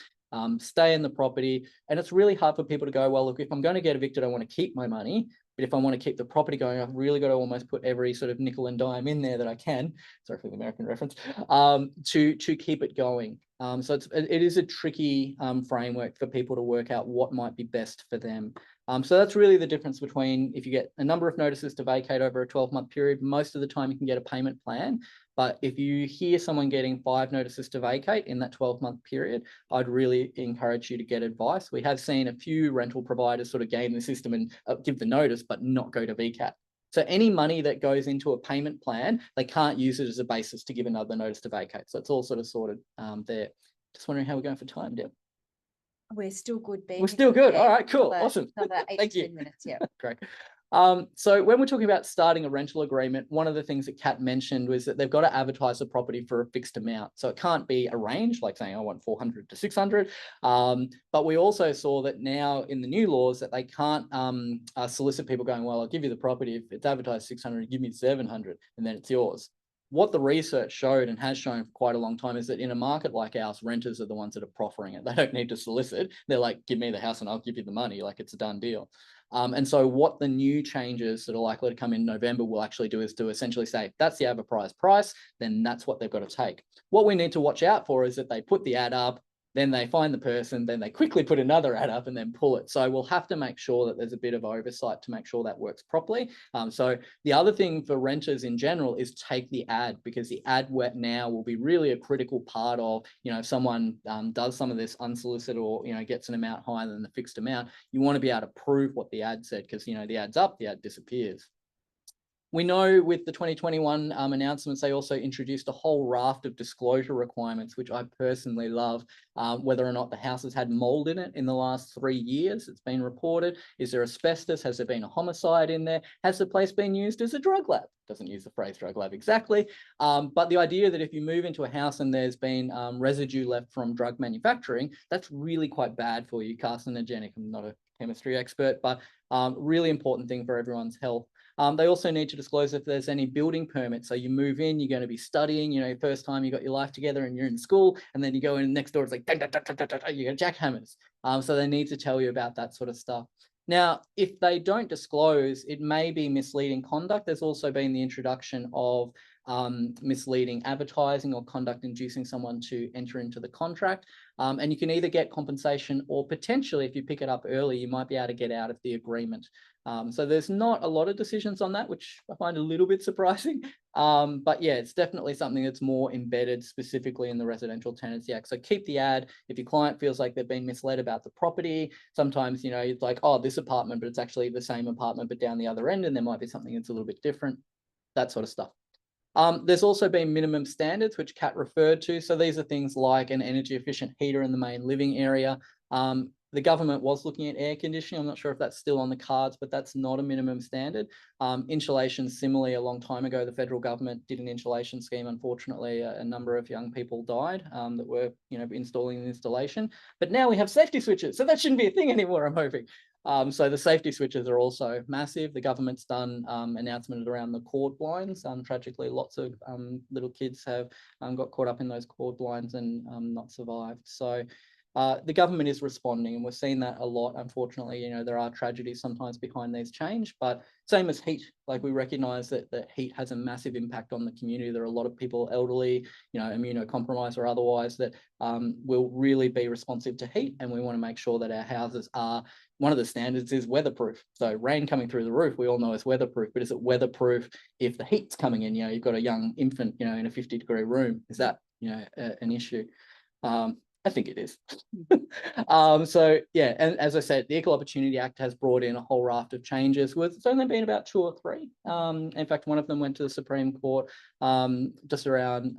Stay in the property. And it's really hard for people to go, well, look, if I'm going to get evicted, I want to keep my money. But if I want to keep the property going, I've really got to almost put every sort of nickel and dime in there that I can. Sorry for the American reference, to keep it going. So it is a tricky framework for people to work out what might be best for them. So that's really the difference between if you get a number of notices to vacate over a 12-month period, most of the time you can get a payment plan. But if you hear someone getting 5 notices to vacate in that 12-month period, I'd really encourage you to get advice. We have seen a few rental providers sort of game the system and give the notice, but not go to VCAT. So any money that goes into a payment plan, they can't use it as a basis to give another notice to vacate. So it's all sort of sorted there. Just wondering how we're going for time, Deb. We're still good, Ben. We're still good. Yeah, All right, cool. Awesome. Another 8 Thank to you. 10 minutes, yeah. Great. So when we're talking about starting a rental agreement, one of the things that Kat mentioned was that they've got to advertise the property for a fixed amount. So it can't be a range, like saying I want 400 to 600. But we also saw that now in the new laws that they can't solicit people going, well, I'll give you the property. If it's advertised 600, give me 700 and then it's yours. What the research showed and has shown for quite a long time is that in a market like ours, renters are the ones that are proffering it. They don't need to solicit. They're like, give me the house and I'll give you the money. Like it's a done deal. And so what the new changes that are likely to come in November will actually do is to essentially say, that's the advertised price, then that's what they've got to take. What we need to watch out for is that they put the ad up, then they find the person, then they quickly put another ad up and then pull it. So we'll have to make sure that there's a bit of oversight to make sure that works properly. So the other thing for renters in general is take the ad, because the ad now will be really a critical part of, you know, if someone does some of this unsolicited or, you know, gets an amount higher than the fixed amount, you want to be able to prove what the ad said, because, you know, the ad's up, the ad disappears. We know with the 2021 announcements, they also introduced a whole raft of disclosure requirements, which I personally love. Whether or not the house has had mold in it in the last 3 years, it's been reported. Is there asbestos? Has there been a homicide in there? Has the place been used as a drug lab? Doesn't use the phrase drug lab exactly. But the idea that if you move into a house and there's been residue left from drug manufacturing, that's really quite bad for you, carcinogenic. I'm not a chemistry expert, but really important thing for everyone's health. They also need to disclose if there's any building permits. So you move in, you're going to be studying, you know, first time you got your life together and you're in school, and then you go in next door, it's like, you got jackhammers. So they need to tell you about that sort of stuff. Now, if they don't disclose, it may be misleading conduct. There's also been the introduction of misleading advertising or conduct inducing someone to enter into the contract. And you can either get compensation or potentially, if you pick it up early, you might be able to get out of the agreement. So there's not a lot of decisions on that, which I find a little bit surprising. But yeah, it's definitely something that's more embedded specifically in the Residential Tenancy Act. So keep the ad. If your client feels like they've been misled about the property, sometimes, you know, it's like, oh, this apartment, but it's actually the same apartment, but down the other end, and there might be something that's a little bit different, that sort of stuff. There's also been minimum standards, which Kat referred to. So these are things like an energy efficient heater in the main living area. The government was looking at air conditioning. I'm not sure if that's still on the cards, but that's not a minimum standard. Insulation, similarly, a long time ago, the federal government did an insulation scheme. Unfortunately, a number of young people died that were, you know, installing the installation. But now we have safety switches, so that shouldn't be a thing anymore, I'm hoping. So the safety switches are also massive. The government's done announcements around the cord blinds. Tragically, lots of little kids have got caught up in those cord blinds and not survived. So the government is responding, and we're seeing that a lot. Unfortunately, you know, there are tragedies sometimes behind these change, but same as heat, like we recognize that heat has a massive impact on the community. There are a lot of people, elderly, you know, immunocompromised or otherwise, that will really be responsive to heat, and we want to make sure that our houses are, one of the standards is weatherproof. So rain coming through the roof, we all know is weatherproof, but is it weatherproof if the heat's coming in? You know, you've got a young infant, you know, in a 50-degree room. Is that, you know, an issue? I think it is. So yeah, and as I said, the Equal Opportunity Act has brought in a whole raft of changes. It's only been about 2 or 3. In fact, one of them went to the Supreme Court, just around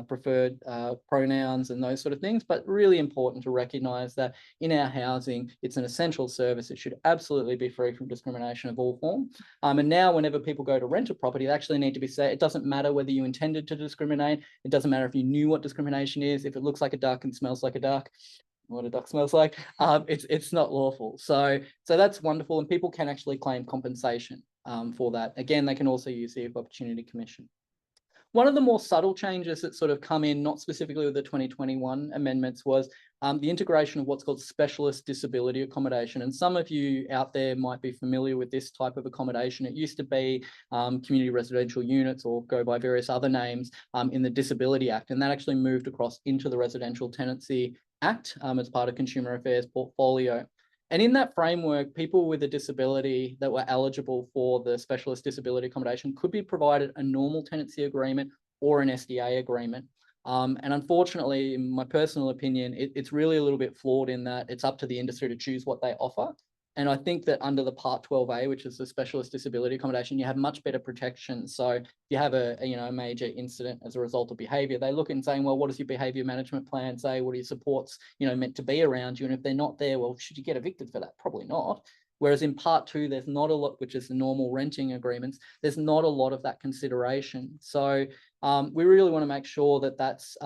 preferred pronouns and those sort of things. But really important to recognise that in our housing, it's an essential service. It should absolutely be free from discrimination of all forms. And now, whenever people go to rent a property, they actually need to be said. It doesn't matter whether you intended to discriminate. It doesn't matter if you knew what discrimination is. If it looks like a duck and smells like a duck, what a duck smells like, it's not lawful. So that's wonderful, and people can actually claim compensation for that. Again, they can also use the Equal Opportunity Commission. One of the more subtle changes that sort of come in, not specifically with the 2021 amendments, was the integration of what's called specialist disability accommodation. And some of you out there might be familiar with this type of accommodation. It used to be community residential units, or go by various other names, in the Disability Act. And that actually moved across into the Residential Tenancy Act as part of Consumer Affairs portfolio. And in that framework, people with a disability that were eligible for the specialist disability accommodation could be provided a normal tenancy agreement or an SDA agreement. And unfortunately, in my personal opinion, it's really a little bit flawed in that it's up to the industry to choose what they offer. And I think that under the Part 12A, which is the specialist disability accommodation, you have much better protection. So if you have a major incident as a result of behaviour, they look and saying, well, what does your behaviour management plan say? What are your supports, meant to be around you? And if they're not there, well, should you get evicted for that? Probably not. Whereas in Part 2, there's not a lot, which is the normal renting agreements, there's not a lot of that consideration. So we really want to make sure that that's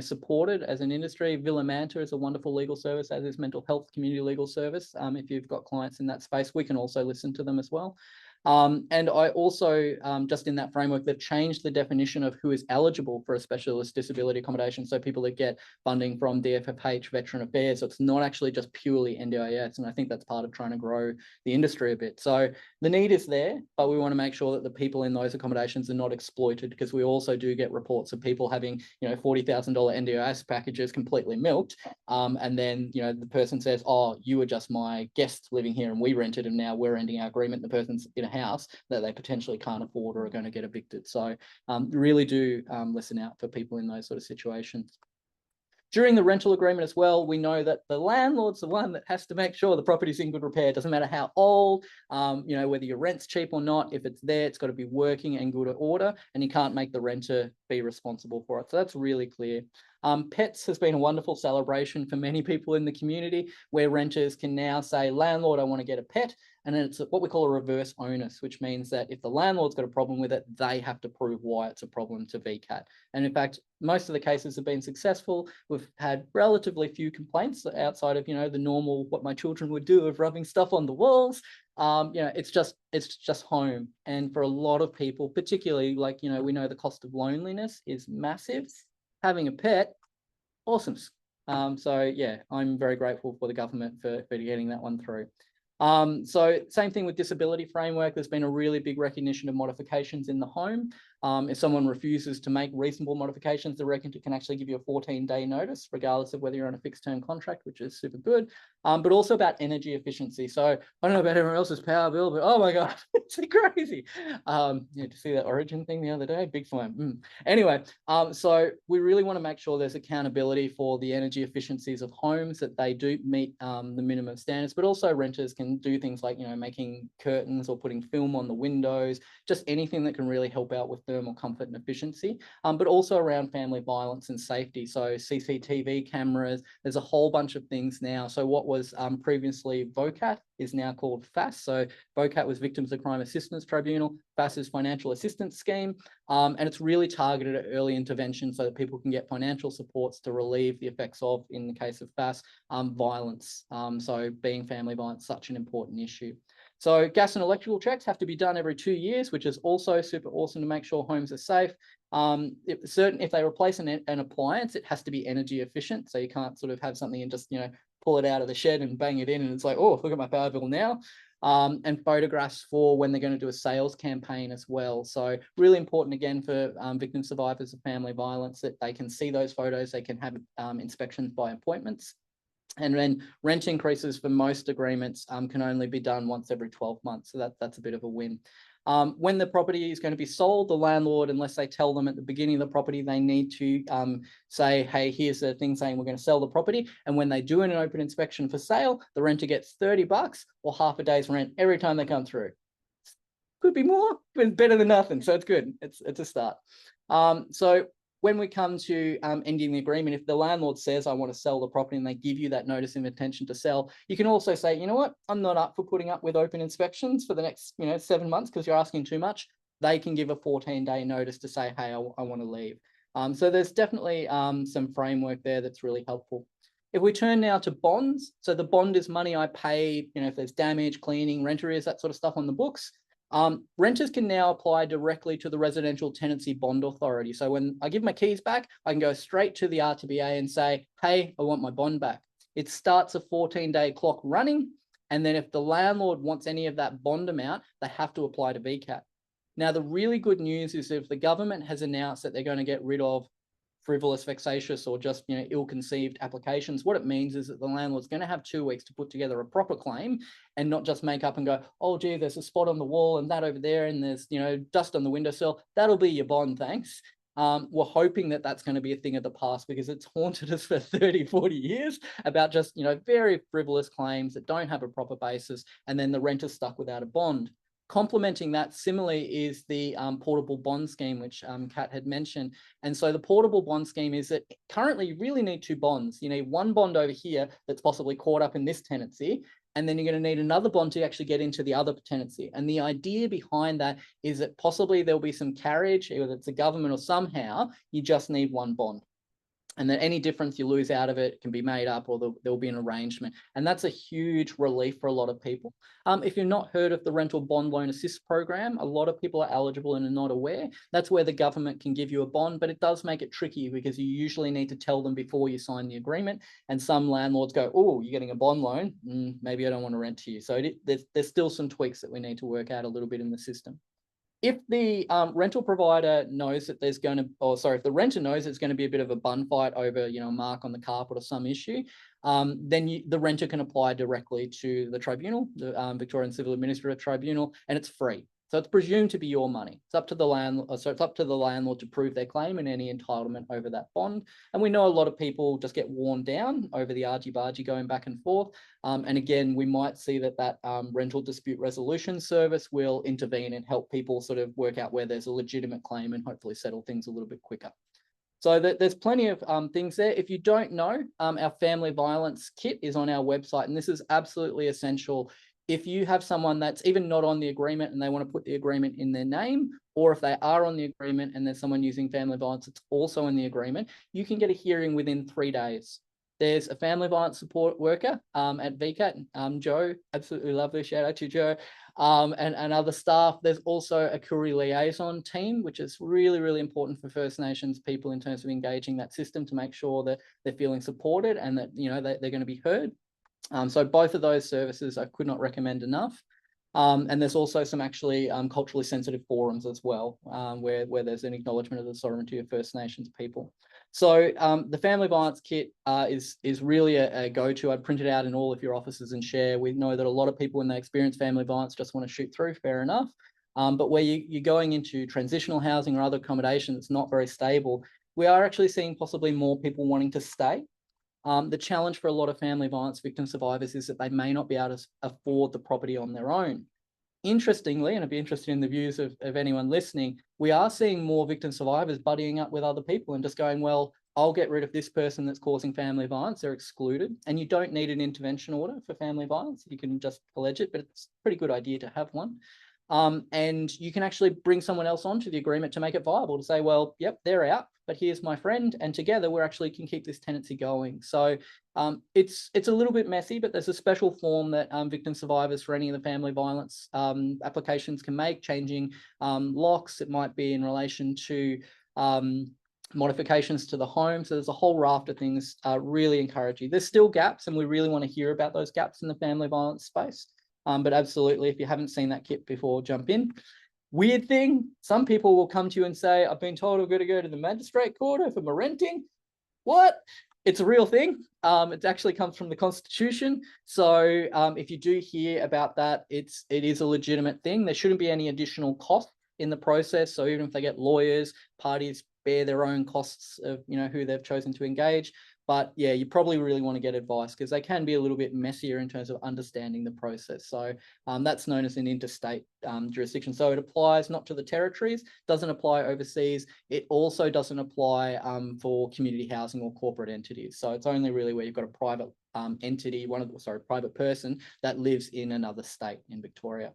supported as an industry. Villa Manta is a wonderful legal service, as is mental health community legal service. If you've got clients in that space, we can also listen to them as well. And I also, just in that framework, they've changed the definition of who is eligible for a specialist disability accommodation. So people that get funding from DFFH, Veteran Affairs, so it's not actually just purely NDIS. And I think that's part of trying to grow the industry a bit. So the need is there, but we want to make sure that the people in those accommodations are not exploited, because we also do get reports of people having, $40,000 NDIS packages completely milked. And then, the person says, oh, you were just my guest living here and we rented, and now we're ending our agreement. The person's in a house that they potentially can't afford or are going to get evicted. So really do listen out for people in those sort of situations. During the rental agreement as well, we know that the landlord's the one that has to make sure the property's in good repair. It doesn't matter how old, whether your rent's cheap or not. If it's there, it's got to be working and good order, and you can't make the renter be responsible for it. So that's really clear. Pets has been a wonderful celebration for many people in the community, where renters can now say, landlord, I want to get a pet. And then it's what we call a reverse onus, which means that if the landlord's got a problem with it, they have to prove why it's a problem to VCAT. And in fact, most of the cases have been successful. We've had relatively few complaints outside of, the normal, what my children would do of rubbing stuff on the walls. It's just home. And for a lot of people, particularly we know the cost of loneliness is massive. Having a pet, awesome. So yeah, I'm very grateful for the government for getting that one through. So same thing with disability framework. There's been a really big recognition of modifications in the home. If someone refuses to make reasonable modifications, the regulator can actually give you a 14-day notice, regardless of whether you're on a fixed term contract, which is super good. But also about energy efficiency. So I don't know about everyone else's power bill, but oh my God, it's crazy. To see that Origin thing the other day, big fun. Anyway, so we really want to make sure there's accountability for the energy efficiencies of homes, that they do meet the minimum standards, but also renters can do things like, making curtains or putting film on the windows, just anything that can really help out with thermal comfort and efficiency, but also around family violence and safety. So CCTV cameras, there's a whole bunch of things now. So what was previously VCOSS is now called VCOSS. So VCOSS was Victims of Crime Assistance Tribunal, VCOSS is Financial Assistance Scheme, and it's really targeted at early intervention so that people can get financial supports to relieve the effects of, in the case of VCOSS, violence. So being family violence, such an important issue. So gas and electrical checks have to be done every 2 years, which is also super awesome to make sure homes are safe. If they replace an appliance, it has to be energy efficient. So you can't sort of have something and just, pull it out of the shed and bang it in and it's like, oh, look at my power bill now. And photographs for when they're going to do a sales campaign as well. So really important again for victim survivors of family violence, that they can see those photos, they can have inspections by appointments. And then rent increases for most agreements can only be done once every 12 months. So that's a bit of a win. When the property is going to be sold, the landlord, unless they tell them at the beginning of the property, they need to say, hey, here's the thing saying we're going to sell the property. And when they do an open inspection for sale, the renter gets $30 or half a day's rent every time they come through. Could be more, but better than nothing. So it's good. It's a start. So when we come to ending the agreement, if the landlord says, I want to sell the property, and they give you that notice of intention to sell, you can also say, you know what, I'm not up for putting up with open inspections for the next 7 months because you're asking too much. They can give a 14-day notice to say, hey, I want to leave. So there's definitely some framework there that's really helpful. If we turn now to bonds, so the bond is money I pay, if there's damage, cleaning, rent arrears, that sort of stuff on the books. Renters can now apply directly to the Residential Tenancy Bond Authority. So when I give my keys back, I can go straight to the RTBA and say, hey, I want my bond back. It starts a 14-day clock running. And then if the landlord wants any of that bond amount, they have to apply to VCAT. Now, the really good news is if the government has announced that they're going to get rid of frivolous, vexatious, or just ill-conceived applications, what it means is that the landlord's going to have 2 weeks to put together a proper claim and not just make up and go, oh gee, there's a spot on the wall and that over there and there's dust on the windowsill. That'll be your bond, thanks. We're hoping that that's going to be a thing of the past, because it's haunted us for 30, 40 years about just very frivolous claims that don't have a proper basis, and then the renter's stuck without a bond. Complementing that similarly is the portable bond scheme, which Kat had mentioned. And so the portable bond scheme is that currently you really need 2 bonds. You need one bond over here that's possibly caught up in this tenancy, and then you're going to need another bond to actually get into the other tenancy. And the idea behind that is that possibly there'll be some carriage, whether it's a government or somehow, you just need one bond. And that any difference you lose out of it can be made up, or there'll be an arrangement. And that's a huge relief for a lot of people. If you've not heard of the Rental Bond Loan Assist program, a lot of people are eligible and are not aware. That's where the government can give you a bond, but it does make it tricky because you usually need to tell them before you sign the agreement. And some landlords go, oh, you're getting a bond loan, maybe I don't want to rent to you. So there's still some tweaks that we need to work out a little bit in the system. If the rental provider knows that there's going to, if the renter knows it's going to be a bit of a bun fight over, a mark on the carpet or some issue, then the renter can apply directly to the tribunal, the Victorian Civil Administrative Tribunal, and it's free. So it's presumed to be your money. It's up to the landlord. So it's up to the landlord to prove their claim and any entitlement over that bond. And we know a lot of people just get worn down over the argy-bargy going back and forth. And again, we might see that rental dispute resolution service will intervene and help people sort of work out where there's a legitimate claim and hopefully settle things a little bit quicker. So there's plenty of things there. If you don't know, our family violence kit is on our website, and this is absolutely essential. If you have someone that's even not on the agreement and they want to put the agreement in their name, or if they are on the agreement and there's someone using family violence that's also in the agreement, you can get a hearing within 3 days. There's a family violence support worker at VCAT, Joe, absolutely lovely, shout out to Joe, and other staff. There's also a Koori liaison team, which is really, really important for First Nations people in terms of engaging that system to make sure that they're feeling supported and that they're going to be heard. So both of those services I could not recommend enough. And there's also some actually culturally sensitive forums as well, where there's an acknowledgement of the sovereignty of First Nations people. So the Family Violence Kit is really a go-to. I'd print it out in all of your offices and share. We know that a lot of people, when they experience family violence, just want to shoot through, fair enough. But where you're going into transitional housing or other accommodation that's not very stable, we are actually seeing possibly more people wanting to stay. The challenge for a lot of family violence victim survivors is that they may not be able to afford the property on their own. Interestingly, and I'd be interested in the views of anyone listening, we are seeing more victim survivors buddying up with other people and just going, well, I'll get rid of this person that's causing family violence. They're excluded. And you don't need an intervention order for family violence. You can just allege it, but it's a pretty good idea to have one. And you can actually bring someone else onto the agreement to make it viable, to say, well, yep, they're out, but here's my friend, and together we actually can keep this tenancy going. So it's a little bit messy, but there's a special form that victim survivors for any of the family violence applications can make, changing locks. It might be in relation to modifications to the home. So there's a whole raft of things really encourage you. There's still gaps, and we really want to hear about those gaps in the family violence space. But absolutely, if you haven't seen that kit before, jump in. Weird thing, some people will come to you and say, I've been told I've got to go to the magistrate court if I'm renting. What? It's a real thing. It actually comes from the Constitution. So if you do hear about that, it is a legitimate thing. There shouldn't be any additional cost in the process. So even if they get lawyers, parties bear their own costs of who they've chosen to engage. But yeah, you probably really want to get advice, because they can be a little bit messier in terms of understanding the process. So that's known as an interstate jurisdiction. So it applies not to the territories, doesn't apply overseas. It also doesn't apply for community housing or corporate entities. So it's only really where you've got a private entity, private person that lives in another state in Victoria.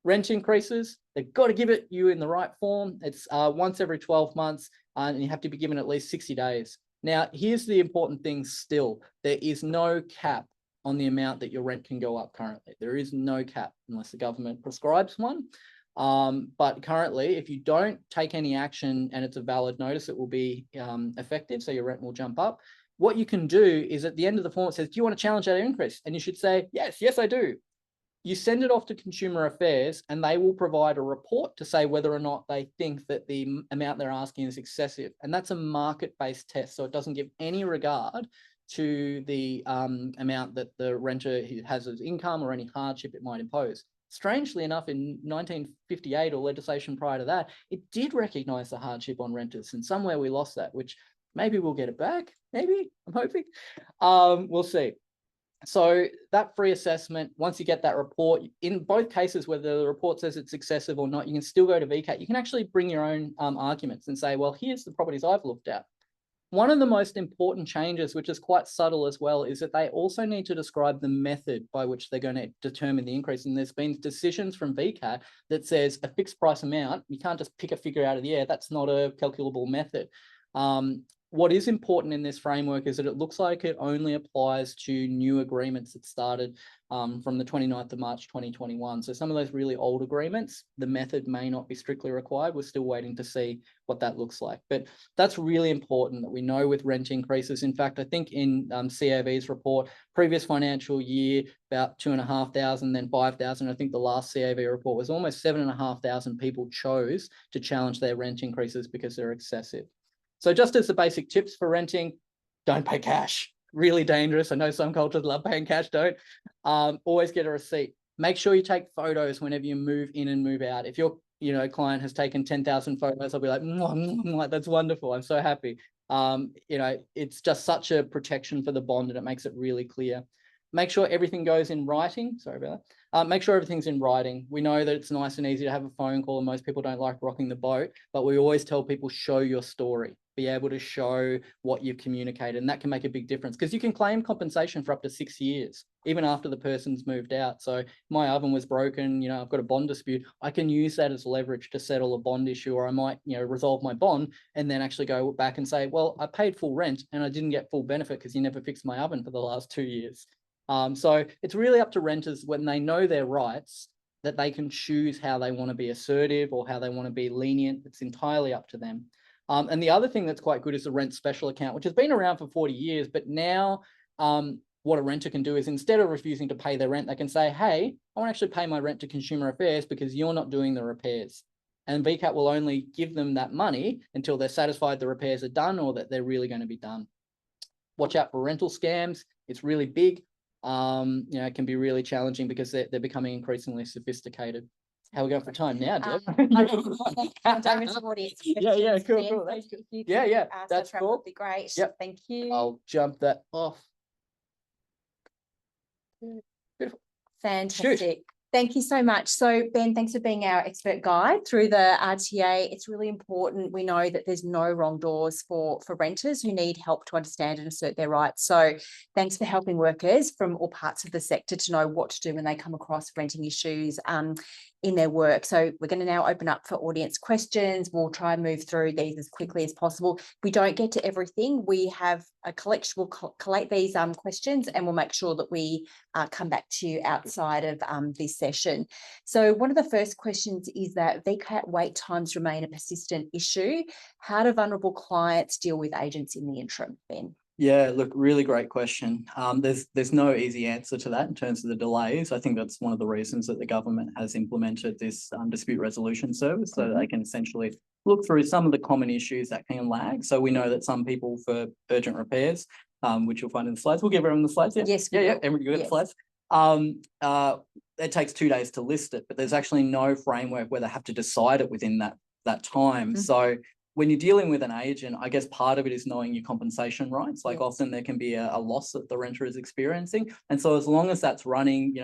Rent increases, they've got to give it you in the right form. It's once every 12 months, and you have to be given at least 60 days. Now, here's the important thing still. There is no cap on the amount that your rent can go up currently. There is no cap unless the government prescribes one. But currently, if you don't take any action and it's a valid notice, it will be effective, so your rent will jump up. What you can do is at the end of the form, it says, do you want to challenge that increase? And you should say, yes, I do. You send it off to Consumer Affairs, and they will provide a report to say whether or not they think that the amount they're asking is excessive. And that's a market-based test, so it doesn't give any regard to the amount that the renter has as income or any hardship it might impose. Strangely enough, in 1958 or legislation prior to that, it did recognise the hardship on renters, and somewhere we lost that, which maybe we'll get it back. Maybe, I'm hoping. We'll see. So that free assessment, once you get that report, in both cases, whether the report says it's excessive or not, you can still go to VCAT. You can actually bring your own arguments and say, well, here's the properties I've looked at. One of the most important changes, which is quite subtle as well, is that they also need to describe the method by which they're going to determine the increase. And there's been decisions from VCAT that says a fixed price amount, you can't just pick a figure out of the air. That's not a calculable method. What is important in this framework is that it looks like it only applies to new agreements that started from the 29th of March 2021. So some of those really old agreements, the method may not be strictly required. We're still waiting to see what that looks like. But that's really important that we know with rent increases. In fact, I think in CAV's report, previous financial year, about 2,500, then 5,000. I think the last CAV report was almost 7,500 people chose to challenge their rent increases because they're excessive. So just as the basic tips for renting, don't pay cash. Really dangerous. I know some cultures love paying cash, don't. Always get a receipt. Make sure you take photos whenever you move in and move out. If your client has taken 10,000 photos, I'll be like, that's wonderful. I'm so happy. It's just such a protection for the bond, and it makes it really clear. Make sure everything goes in writing. Sorry about that. Make sure everything's in writing. We know that it's nice and easy to have a phone call, and most people don't like rocking the boat, but we always tell people, show your story. Be able to show what you've communicated, and that can make a big difference, because you can claim compensation for up to 6 years, even after the person's moved out. So my oven was broken, I've got a bond dispute. I can use that as leverage to settle a bond issue, or I might, resolve my bond and then actually go back and say, well, I paid full rent and I didn't get full benefit because you never fixed my oven for the last 2 years. So it's really up to renters, when they know their rights, that they can choose how they want to be assertive or how they want to be lenient. It's entirely up to them. And the other thing that's quite good is the rent special account, which has been around for 40 years, but now what a renter can do is, instead of refusing to pay their rent, they can say, hey, I want to actually pay my rent to Consumer Affairs because you're not doing the repairs. And VCAT will only give them that money until they're satisfied the repairs are done or that they're really going to be done. Watch out for rental scams. It's really big. It can be really challenging because they're becoming increasingly sophisticated. How are we going for time now, Deb? Yeah, cool. That's good. Yeah, that's cool. Would be great. Yep. Thank you. I'll jump that off. Beautiful. Fantastic. Shoot. Thank you so much. So Ben, thanks for being our expert guide through the RTA. It's really important. We know that there's no wrong doors for renters who need help to understand and assert their rights. So thanks for helping workers from all parts of the sector to know what to do when they come across renting issues in their work. So we're going to now open up for audience questions. We'll try and move through these as quickly as possible. If we don't get to everything, we have a collection. We'll collate these questions and we'll make sure that we come back to you outside of this session. So one of the first questions is that VCAT wait times remain a persistent issue. How do vulnerable clients deal with agents in the interim, Ben? Yeah, look, really great question. There's no easy answer to that in terms of the delays. I think that's one of the reasons that the government has implemented this dispute resolution service, so that they can essentially look through some of the common issues that can lag. So we know that some people for urgent repairs, which you'll find in the slides, we'll give everyone the slides. Yeah? Yes. Everyone got the slides. It takes 2 days to list it, but there's actually no framework where they have to decide it within that time. So when you're dealing with an agent, I guess part of it is knowing your compensation rights. Like often there can be a loss that the renter is experiencing. And so as long as that's running,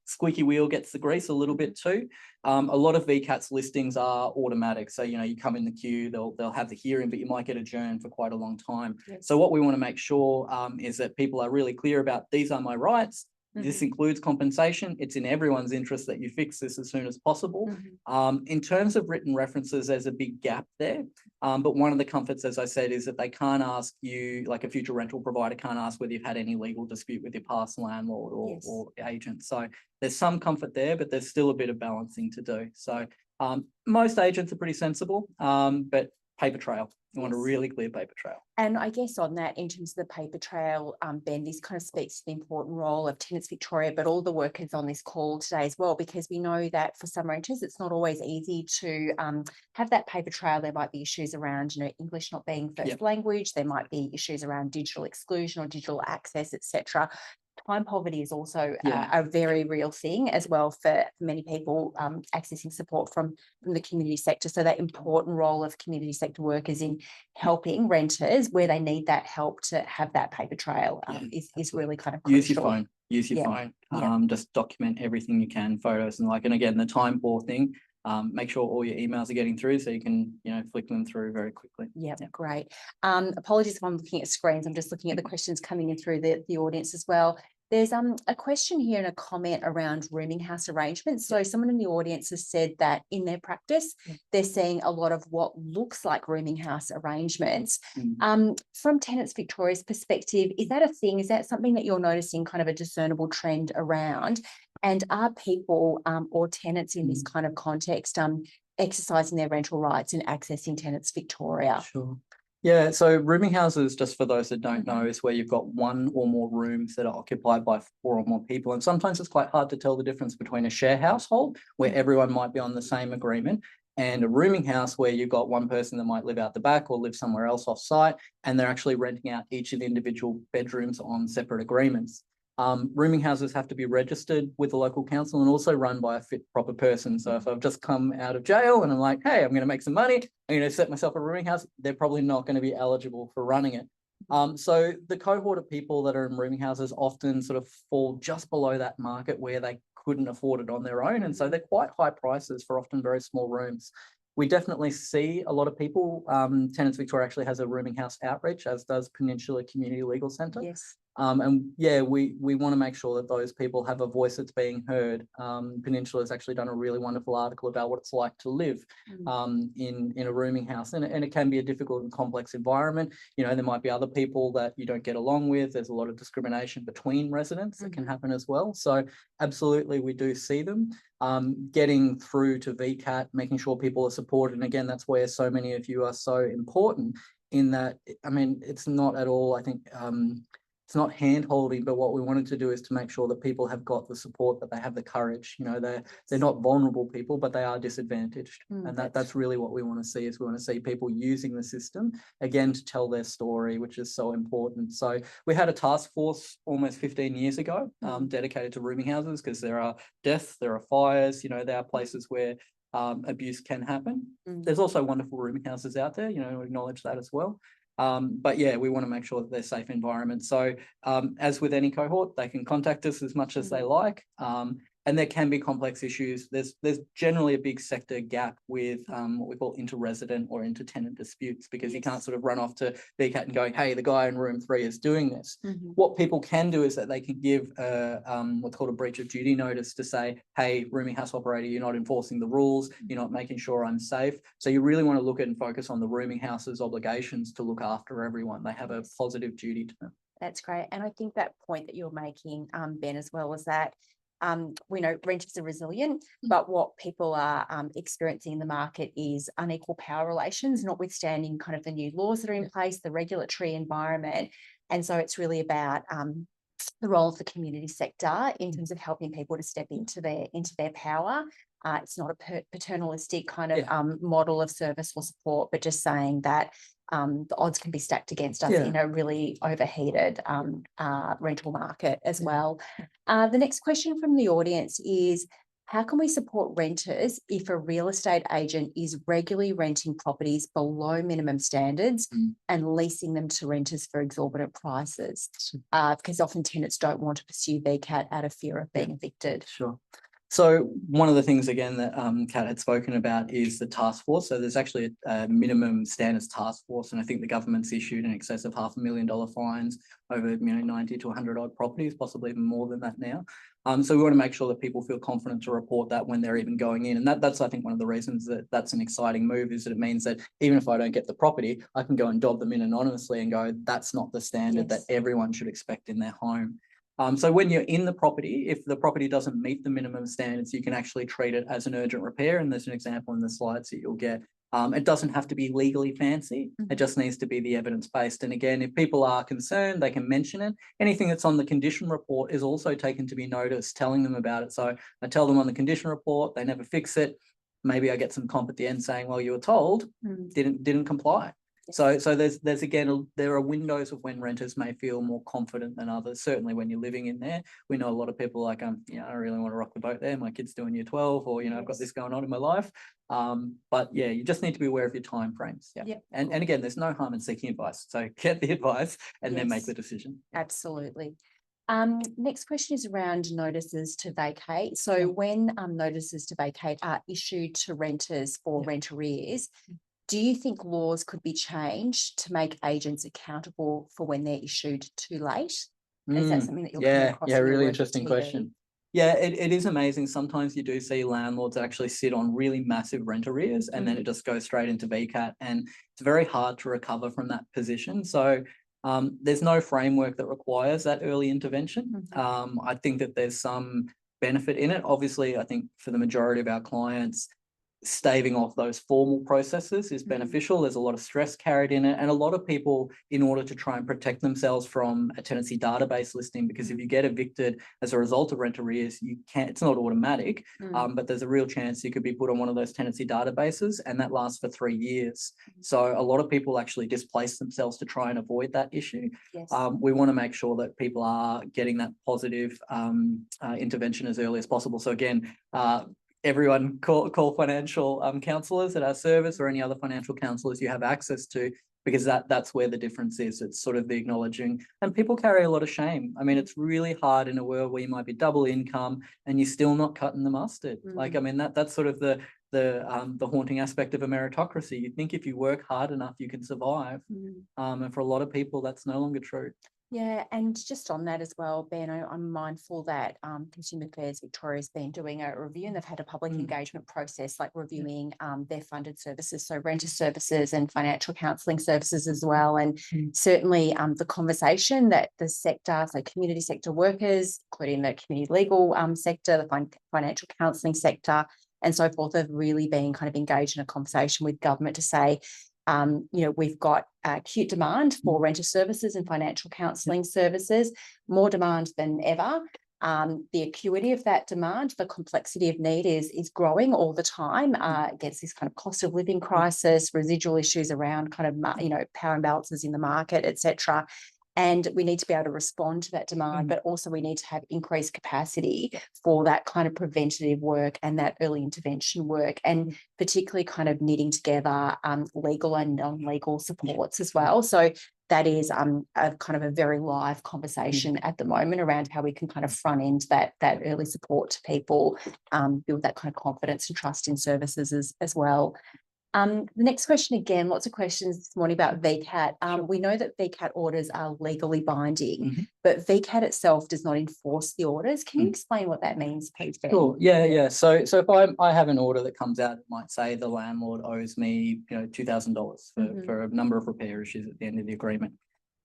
squeaky wheel gets the grease a little bit too. A lot of VCAT's listings are automatic. So, you come in the queue, they'll have the hearing, but you might get adjourned for quite a long time. Yes. So what we want to make sure is that people are really clear about, these are my rights. This includes compensation. It's in everyone's interest that you fix this as soon as possible. In terms of written references, there's a big gap there. But one of the comforts, as I said, is that they can't ask you, like a future rental provider can't ask whether you've had any legal dispute with your past landlord or agent. So there's some comfort there, but there's still a bit of balancing to do. So most agents are pretty sensible, but paper trail. You want a really clear paper trail. And I guess on that, in terms of the paper trail, Ben, this kind of speaks to the important role of Tenants Victoria, but all the workers on this call today as well, because we know that for some renters, it's not always easy to have that paper trail. There might be issues around, English not being first language. There might be issues around digital exclusion or digital access, etc. Time poverty is also a very real thing as well for many people accessing support from the community sector. So that important role of community sector workers in helping renters where they need that help to have that paper trail is really kind of crucial. Use your phone. Just document everything you can, photos and again, the time poor thing. Make sure all your emails are getting through so you can, flick them through very quickly. Great. Apologies if I'm looking at screens. I'm just looking at the questions coming in through the audience as well. There's a question here and a comment around rooming house arrangements. So someone in the audience has said that in their practice, they're seeing a lot of what looks like rooming house arrangements. From Tenants Victoria's perspective, is that a thing? Is that something that you're noticing kind of a discernible trend around? And are people or tenants in this kind of context exercising their rental rights and accessing Tenants Victoria? Sure. Yeah, so rooming houses, just for those that don't know, is where you've got one or more rooms that are occupied by 4 or more people. And sometimes it's quite hard to tell the difference between a share household where everyone might be on the same agreement and a rooming house where you've got one person that might live out the back or live somewhere else off site, and they're actually renting out each of the individual bedrooms on separate agreements. Rooming houses have to be registered with the local council and also run by a fit, proper person. So if I've just come out of jail and I'm like, hey, I'm going to make some money, I'm going to set myself a rooming house, they're probably not going to be eligible for running it. So the cohort of people that are in rooming houses often sort of fall just below that market where they couldn't afford it on their own. And so they're quite high prices for often very small rooms. We definitely see a lot of people. Tenants Victoria actually has a rooming house outreach, as does Peninsula Community Legal Centre. Yes. We want to make sure that those people have a voice that's being heard. Peninsula has actually done a really wonderful article about what it's like to live in a rooming house, and it can be a difficult and complex environment. There might be other people that you don't get along with. There's a lot of discrimination between residents that can happen as well. So absolutely, we do see them. Getting through to VCAT, making sure people are supported, and again, that's where so many of you are so important. In that, it's not at all, I think, it's not hand-holding, but what we wanted to do is to make sure that people have got the support, that they have the courage. You know, they're not vulnerable people, but they are disadvantaged. And that's really what we want to see, is we want to see people using the system, again, to tell their story, which is so important. So we had a task force almost 15 years ago dedicated to rooming houses, because there are deaths, there are fires, you know, there are places where abuse can happen. There's also wonderful rooming houses out there, you know, acknowledge that as well. But yeah, we want to make sure that they're safe environments. So as with any cohort, they can contact us as much as they like. And there can be complex issues. There's generally a big sector gap with what we call inter-resident or inter-tenant disputes, because you can't sort of run off to VCAT and going, hey, the guy in room 3 is doing this. What people can do is that they can give what's called a breach of duty notice to say, hey, rooming house operator, you're not enforcing the rules, you're not making sure I'm safe. So you really want to look at and focus on the rooming house's obligations to look after everyone. They have a positive duty to them. That's great. And I think that point that you're making, Ben, as well, is that we know renters are resilient, but what people are experiencing in the market is unequal power relations, notwithstanding kind of the new laws that are in place, the regulatory environment. And so it's really about the role of the community sector in terms of helping people to step into their power. It's not a paternalistic kind of model of service or support, but just saying that the odds can be stacked against us in a really overheated rental market as well. The next question from the audience is, how can we support renters if a real estate agent is regularly renting properties below minimum standards and leasing them to renters for exorbitant prices? Because often tenants don't want to pursue VCAT out of fear of being evicted. Sure. So one of the things, again, that Kat had spoken about is the task force. So there's actually a minimum standards task force, and I think the government's issued in excess of $500,000 fines over 90 to 100 odd properties, possibly even more than that now. So we want to make sure that people feel confident to report that when they're even going in. And that's, I think, one of the reasons that that's an exciting move, is that it means that even if I don't get the property, I can go and dob them in anonymously and go, that's not the standard that everyone should expect in their home. So when you're in the property, if the property doesn't meet the minimum standards, you can actually treat it as an urgent repair. And there's an example in the slides that you'll get. It doesn't have to be legally fancy. It just needs to be the evidence-based. And again, if people are concerned, they can mention it. Anything that's on the condition report is also taken to be noticed, telling them about it. So I tell them on the condition report, they never fix it. Maybe I get some comp at the end saying, well, you were told, didn't comply. So there's again, there are windows of when renters may feel more confident than others. Certainly when you're living in there, we know a lot of people like, I don't really want to rock the boat there. My kid's doing year 12, or, I've got this going on in my life. But yeah, you just need to be aware of your time frames. And again, there's no harm in seeking advice. So get the advice and then make the decision. Absolutely. Next question is around notices to vacate. So when notices to vacate are issued to renters for rent arrears, do you think laws could be changed to make agents accountable for when they're issued too late? Is that something that you're coming across? Really interesting question. Yeah, it is amazing. Sometimes you do see landlords actually sit on really massive rent arrears, and then it just goes straight into VCAT, and it's very hard to recover from that position. So there's no framework that requires that early intervention. I think that there's some benefit in it. Obviously, I think for the majority of our clients, staving off those formal processes is beneficial. There's a lot of stress carried in it, and a lot of people, in order to try and protect themselves from a tenancy database listing, because if you get evicted as a result of rent arrears, it's not automatic, but there's a real chance you could be put on one of those tenancy databases, and that lasts for 3 years. So a lot of people actually displace themselves to try and avoid that issue. We want to make sure that people are getting that positive intervention as early as possible. So again, everyone call financial counsellors at our service, or any other financial counsellors you have access to, because that's where the difference is. It's sort of the acknowledging, and people carry a lot of shame. I mean, it's really hard in a world where you might be double income and you're still not cutting the mustard. Like, I mean, that's sort of the haunting aspect of a meritocracy. You think if you work hard enough, you can survive. And for a lot of people, that's no longer true. Yeah, and just on that as well, Ben, I'm mindful that Consumer Affairs Victoria has been doing a review, and they've had a public engagement process, like reviewing their funded services, so renter services and financial counselling services as well. And certainly the conversation that the sector, so community sector workers, including the community legal sector, the financial counselling sector, and so forth, have really been kind of engaged in a conversation with government to say, we've got acute demand for renter services and financial counselling services, more demand than ever. The acuity of that demand, the complexity of need is growing all the time against this kind of cost of living crisis, residual issues around kind of, power imbalances in the market, etc. And we need to be able to respond to that demand, but also we need to have increased capacity for that kind of preventative work and that early intervention work, and particularly kind of knitting together legal and non-legal supports as well. So that is a kind of a very live conversation at the moment around how we can kind of front end that early support to people, build that kind of confidence and trust in services as well. The next question, again, lots of questions this morning about VCAT. We know that VCAT orders are legally binding, but VCAT itself does not enforce the orders. Can you explain what that means, please, Ben? Sure. Yeah. So if I have an order that comes out, it might say the landlord owes me, $2,000 for a number of repair issues at the end of the agreement.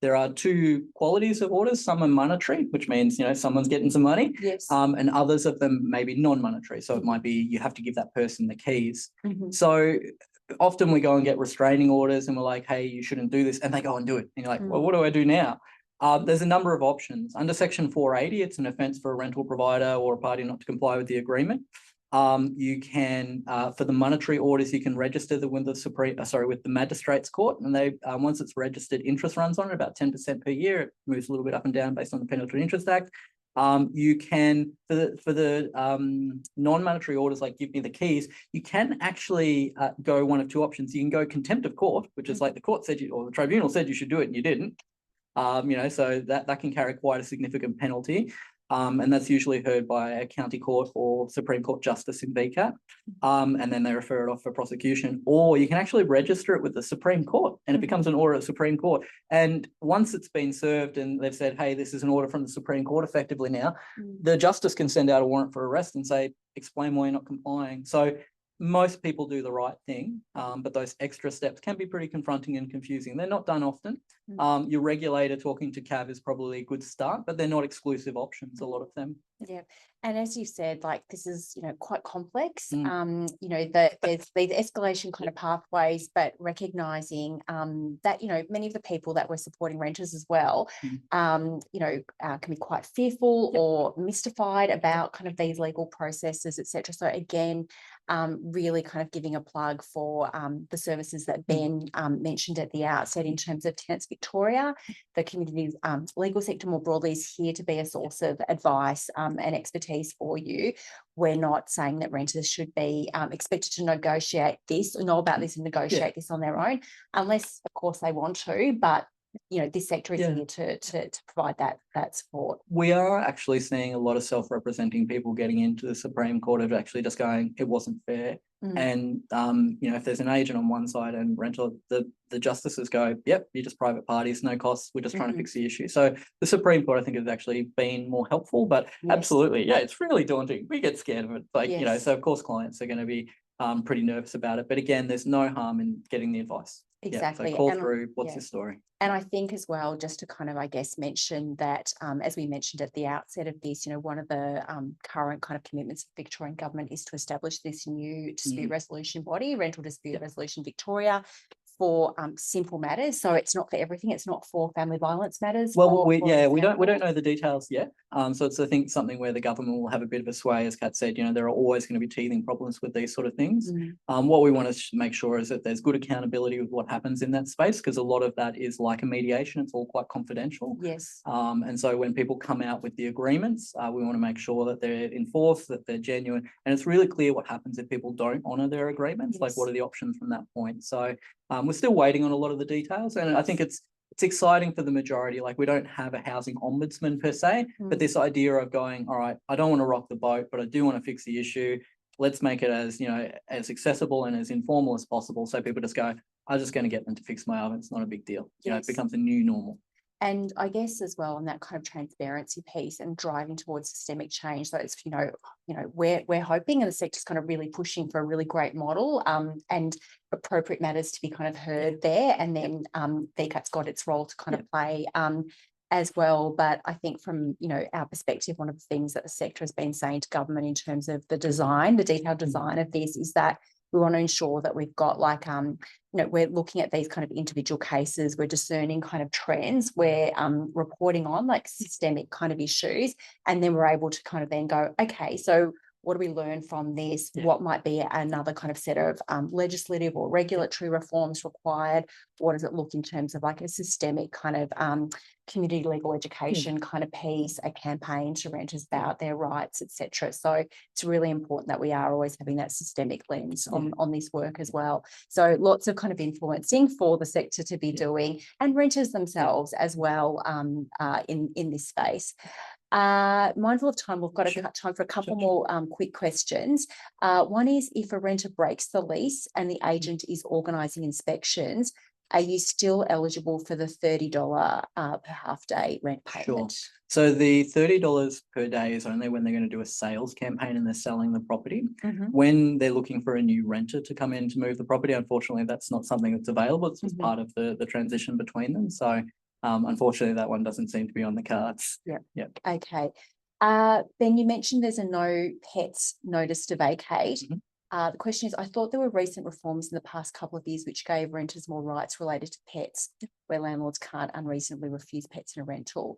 There are two qualities of orders. Some are monetary, which means, someone's getting some money. Yes. And others of them may be non-monetary. So it might be you have to give that person the keys. So often we go and get restraining orders and we're like, hey, you shouldn't do this. And they go and do it. And you're like, well, what do I do now? There's a number of options. Under Section 480, it's an offence for a rental provider or a party not to comply with the agreement. You can, for the monetary orders, you can register them with the Magistrates Court, and they once it's registered, interest runs on it about 10% per year. It moves a little bit up and down based on the Penalty Interest Act. You can, for the non-monetary orders, like give me the keys, you can actually go one of two options. You can go contempt of court, which is like the court said or the tribunal said you should do it and you didn't. So that can carry quite a significant penalty. And that's usually heard by a county court or Supreme Court justice in VCAT. And then they refer it off for prosecution. Or you can actually register it with the Supreme Court and it becomes an order of Supreme Court. And once it's been served and they've said, hey, this is an order from the Supreme Court effectively now, the justice can send out a warrant for arrest and say, explain why you're not complying. So most people do the right thing, but those extra steps can be pretty confronting and confusing. They're not done often. Your regulator talking to CAV is probably a good start, but they're not exclusive options, a lot of them. Yeah. And as you said, like this is, quite complex. There's these escalation kind of pathways, but recognising that, many of the people that we're supporting renters as well, can be quite fearful or mystified about kind of these legal processes, etc. So again, really kind of giving a plug for the services that Ben mentioned at the outset in terms of Tenants Victoria. The community legal sector more broadly is here to be a source of advice and expertise for you. We're not saying that renters should be expected to negotiate this or know about this and negotiate this on their own, unless, of course, they want to. But this sector is here to provide that support. We are actually seeing a lot of self-representing people getting into the Supreme Court of actually just going, it wasn't fair. And, if there's an agent on one side and rental, the justices go, yep, you're just private parties, no costs. We're just trying to fix the issue. So the Supreme Court, I think, has actually been more helpful, but absolutely, it's really daunting. We get scared of it. So of course clients are going to be pretty nervous about it. But again, there's no harm in getting the advice. Exactly. So call through, what's your story? And I think as well, just to kind of, mention that, as we mentioned at the outset of this, one of the current kind of commitments of the Victorian government is to establish this new dispute resolution body, Rental Dispute Resolution Victoria, for simple matters. So it's not for everything. It's not for family violence matters. Well, we don't know the details yet. So it's, I think, something where the government will have a bit of a sway. As Kat said, there are always going to be teething problems with these sort of things. What we want to make sure is that there's good accountability with what happens in that space, because a lot of that is like a mediation. It's all quite confidential. Yes. And so when people come out with the agreements, we want to make sure that they're enforced, that they're genuine, and it's really clear what happens if people don't honour their agreements. Like, what are the options from that point? So we're still waiting on a lot of the details, and I think it's exciting for the majority. Like, we don't have a housing ombudsman per se, but this idea of going, all right, I don't want to rock the boat, but I do want to fix the issue. Let's make it as, as accessible and as informal as possible. So people just go, I'm just going to get them to fix my oven. It's not a big deal. It becomes a new normal. And I guess as well on that kind of transparency piece and driving towards systemic change. So it's, we're hoping, and the sector's kind of really pushing for a really great model and appropriate matters to be kind of heard there. And then VCAT's got its role to kind of play as well. But I think from, our perspective, one of the things that the sector has been saying to government in terms of the design, the detailed design of this, is that we want to ensure that we've got like, we're looking at these kind of individual cases, we're discerning kind of trends, we're reporting on like systemic kind of issues, and then we're able to kind of then go, okay, so what do we learn from this? Yeah. What might be another kind of set of legislative or regulatory reforms required? What does it look in terms of like a systemic kind of community legal education kind of piece, a campaign to renters about their rights, etc. So it's really important that we are always having that systemic lens on this work as well. So lots of kind of influencing for the sector to be doing, and renters themselves as well in this space. Mindful of time, we've got time for a couple more quick questions. One is, if a renter breaks the lease and the agent is organising inspections, are you still eligible for the $30 per half day rent payment? Sure. So the $30 per day is only when they're going to do a sales campaign and they're selling the property. When they're looking for a new renter to come in to move the property, unfortunately, that's not something that's available. It's just part of the transition between them. So unfortunately, that one doesn't seem to be on the cards. Yeah. Okay. Ben, you mentioned there's a no pets notice to vacate. The question is, I thought there were recent reforms in the past couple of years which gave renters more rights related to pets, where landlords can't unreasonably refuse pets in a rental.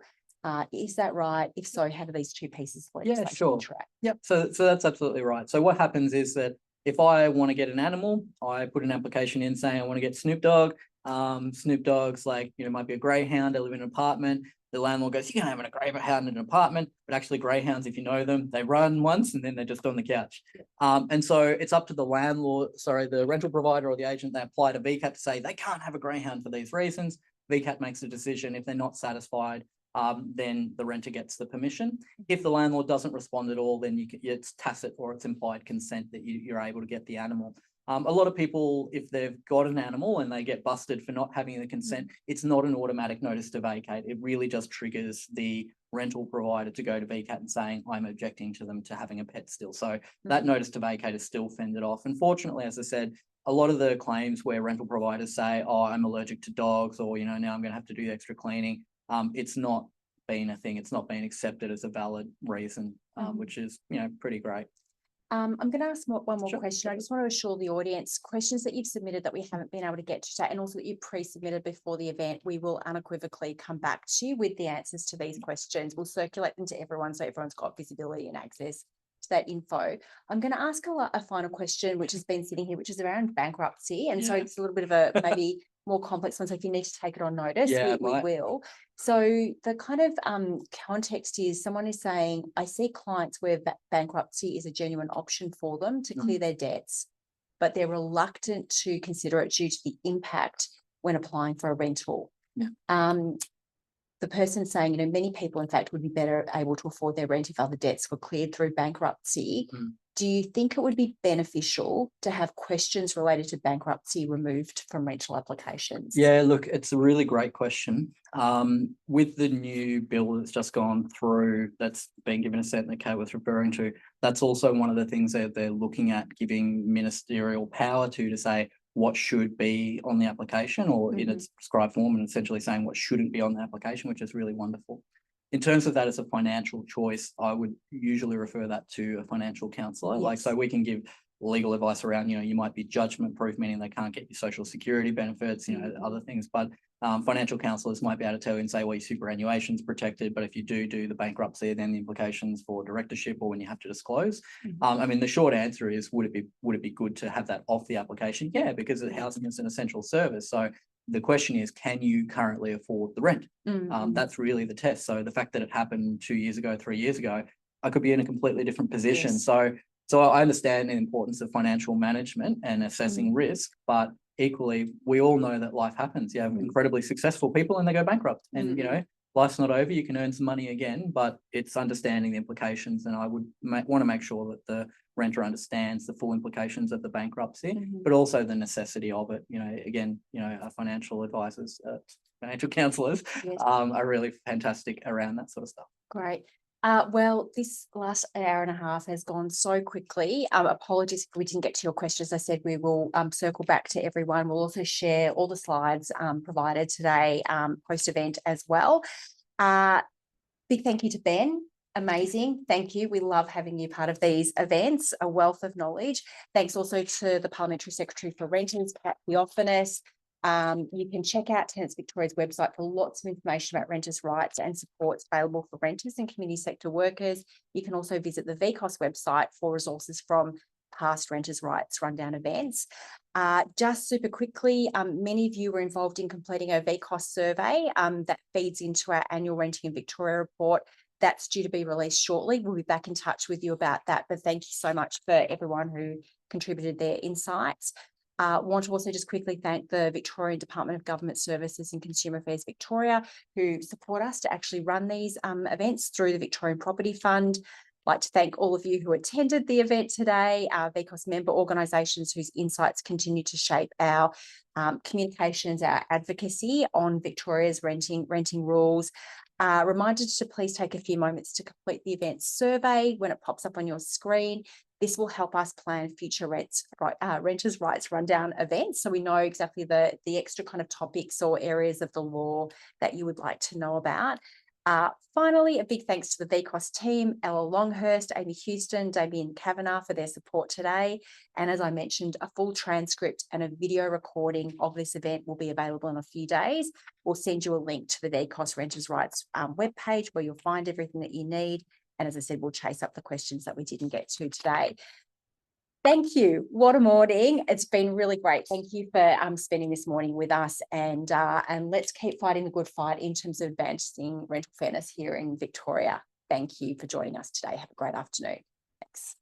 Is that right? If so, how do these two pieces of legislation interact? Yep. So that's absolutely right. So what happens is that if I want to get an animal, I put an application in saying I want to get Snoop Dogg. Snoop Dogg's like, might be a greyhound. I live in an apartment. The landlord goes, you can have a greyhound in an apartment, but actually greyhounds, if you know them, they run once and then they're just on the couch. And so it's up to the the rental provider or the agent that apply to VCAT to say they can't have a greyhound for these reasons. VCAT makes a decision. If they're not satisfied, then the renter gets the permission. If the landlord doesn't respond at all, then it's tacit or it's implied consent that you're able to get the animal. A lot of people, if they've got an animal and they get busted for not having the consent, it's not an automatic notice to vacate. It really just triggers the rental provider to go to VCAT and saying, I'm objecting to them to having a pet still. So that notice to vacate is still fended off. Unfortunately, as I said, a lot of the claims where rental providers say, oh, I'm allergic to dogs, or, now I'm going to have to do extra cleaning. It's not been a thing. It's not been accepted as a valid reason, which is, pretty great. I'm going to ask one more question. I just want to assure the audience, questions that you've submitted that we haven't been able to get to today, and also that you pre-submitted before the event, we will unequivocally come back to you with the answers to these questions. We'll circulate them to everyone so everyone's got visibility and access to that info. I'm going to ask a final question, which has been sitting here, which is around bankruptcy. And so it's a little bit of a maybe more complex one. So if you need to take it on notice, we will. So the kind of context is, someone is saying, I see clients where bankruptcy is a genuine option for them to clear their debts, but they're reluctant to consider it due to the impact when applying for a rental. The person saying, many people, in fact, would be better able to afford their rent if other debts were cleared through bankruptcy. Do you think it would be beneficial to have questions related to bankruptcy removed from rental applications? Yeah, look, it's a really great question. With the new bill that's just gone through, that's been given assent that Kate was referring to, that's also one of the things that they're looking at giving ministerial power to say what should be on the application, or in its prescribed form, and essentially saying what shouldn't be on the application, which is really wonderful. In terms of that as a financial choice, I would usually refer that to a financial counsellor. So we can give legal advice around, you might be judgment proof, meaning they can't get your social security benefits, other things. But financial counsellors might be able to tell you and say, well, your superannuation is protected, but if you do the bankruptcy, then the implications for directorship or when you have to disclose. The short answer is, would it be good to have that off the application? Yeah, because housing is an essential service. So the question is, can you currently afford the rent? That's really the test. So the fact that it happened 2 years ago, 3 years ago, I could be in a completely different position. So I understand the importance of financial management and assessing risk, but equally, we all know that life happens. You have incredibly successful people and they go bankrupt. And, life's not over. You can earn some money again, but it's understanding the implications. And I would want to make sure that the renter understands the full implications of the bankruptcy, but also the necessity of it. Our financial advisors, financial counsellors are really fantastic around that sort of stuff. Great. Well, this last hour and a half has gone so quickly. Apologies if we didn't get to your questions. I said we will circle back to everyone. We'll also share all the slides provided today post-event as well. Big thank you to Ben Amazing. Thank you. We love having you part of these events, a wealth of knowledge. Thanks also to the Parliamentary Secretary for Renters, Theophanous. You can check out Tenants Victoria's website for lots of information about renters' rights and supports available for renters and community sector workers. You can also visit the VCOSS website for resources from past renters' rights rundown events. Just super quickly, many of you were involved in completing a VCOSS survey that feeds into our annual Renting in Victoria report. That's due to be released shortly. We'll be back in touch with you about that. But thank you so much for everyone who contributed their insights. Want to also just quickly thank the Victorian Department of Government Services and Consumer Affairs Victoria, who support us to actually run these events through the Victorian Property Fund. I'd like to thank all of you who attended the event today, our VCOSS member organisations whose insights continue to shape our communications, our advocacy on Victoria's renting rules. Reminded to please take a few moments to complete the event survey when it pops up on your screen. This will help us plan future renters' rights rundown events, so we know exactly the extra kind of topics or areas of the law that you would like to know about. Finally, a big thanks to the VCOSS team, Ella Longhurst, Amy Houston, Damien Kavanagh for their support today. And as I mentioned, a full transcript and a video recording of this event will be available in a few days. We'll send you a link to the VCOSS Renters' Rights webpage where you'll find everything that you need. And as I said, we'll chase up the questions that we didn't get to today. Thank you. What a morning. It's been really great. Thank you for spending this morning with us, and let's keep fighting the good fight in terms of advancing rental fairness here in Victoria. Thank you for joining us today. Have a great afternoon. Thanks.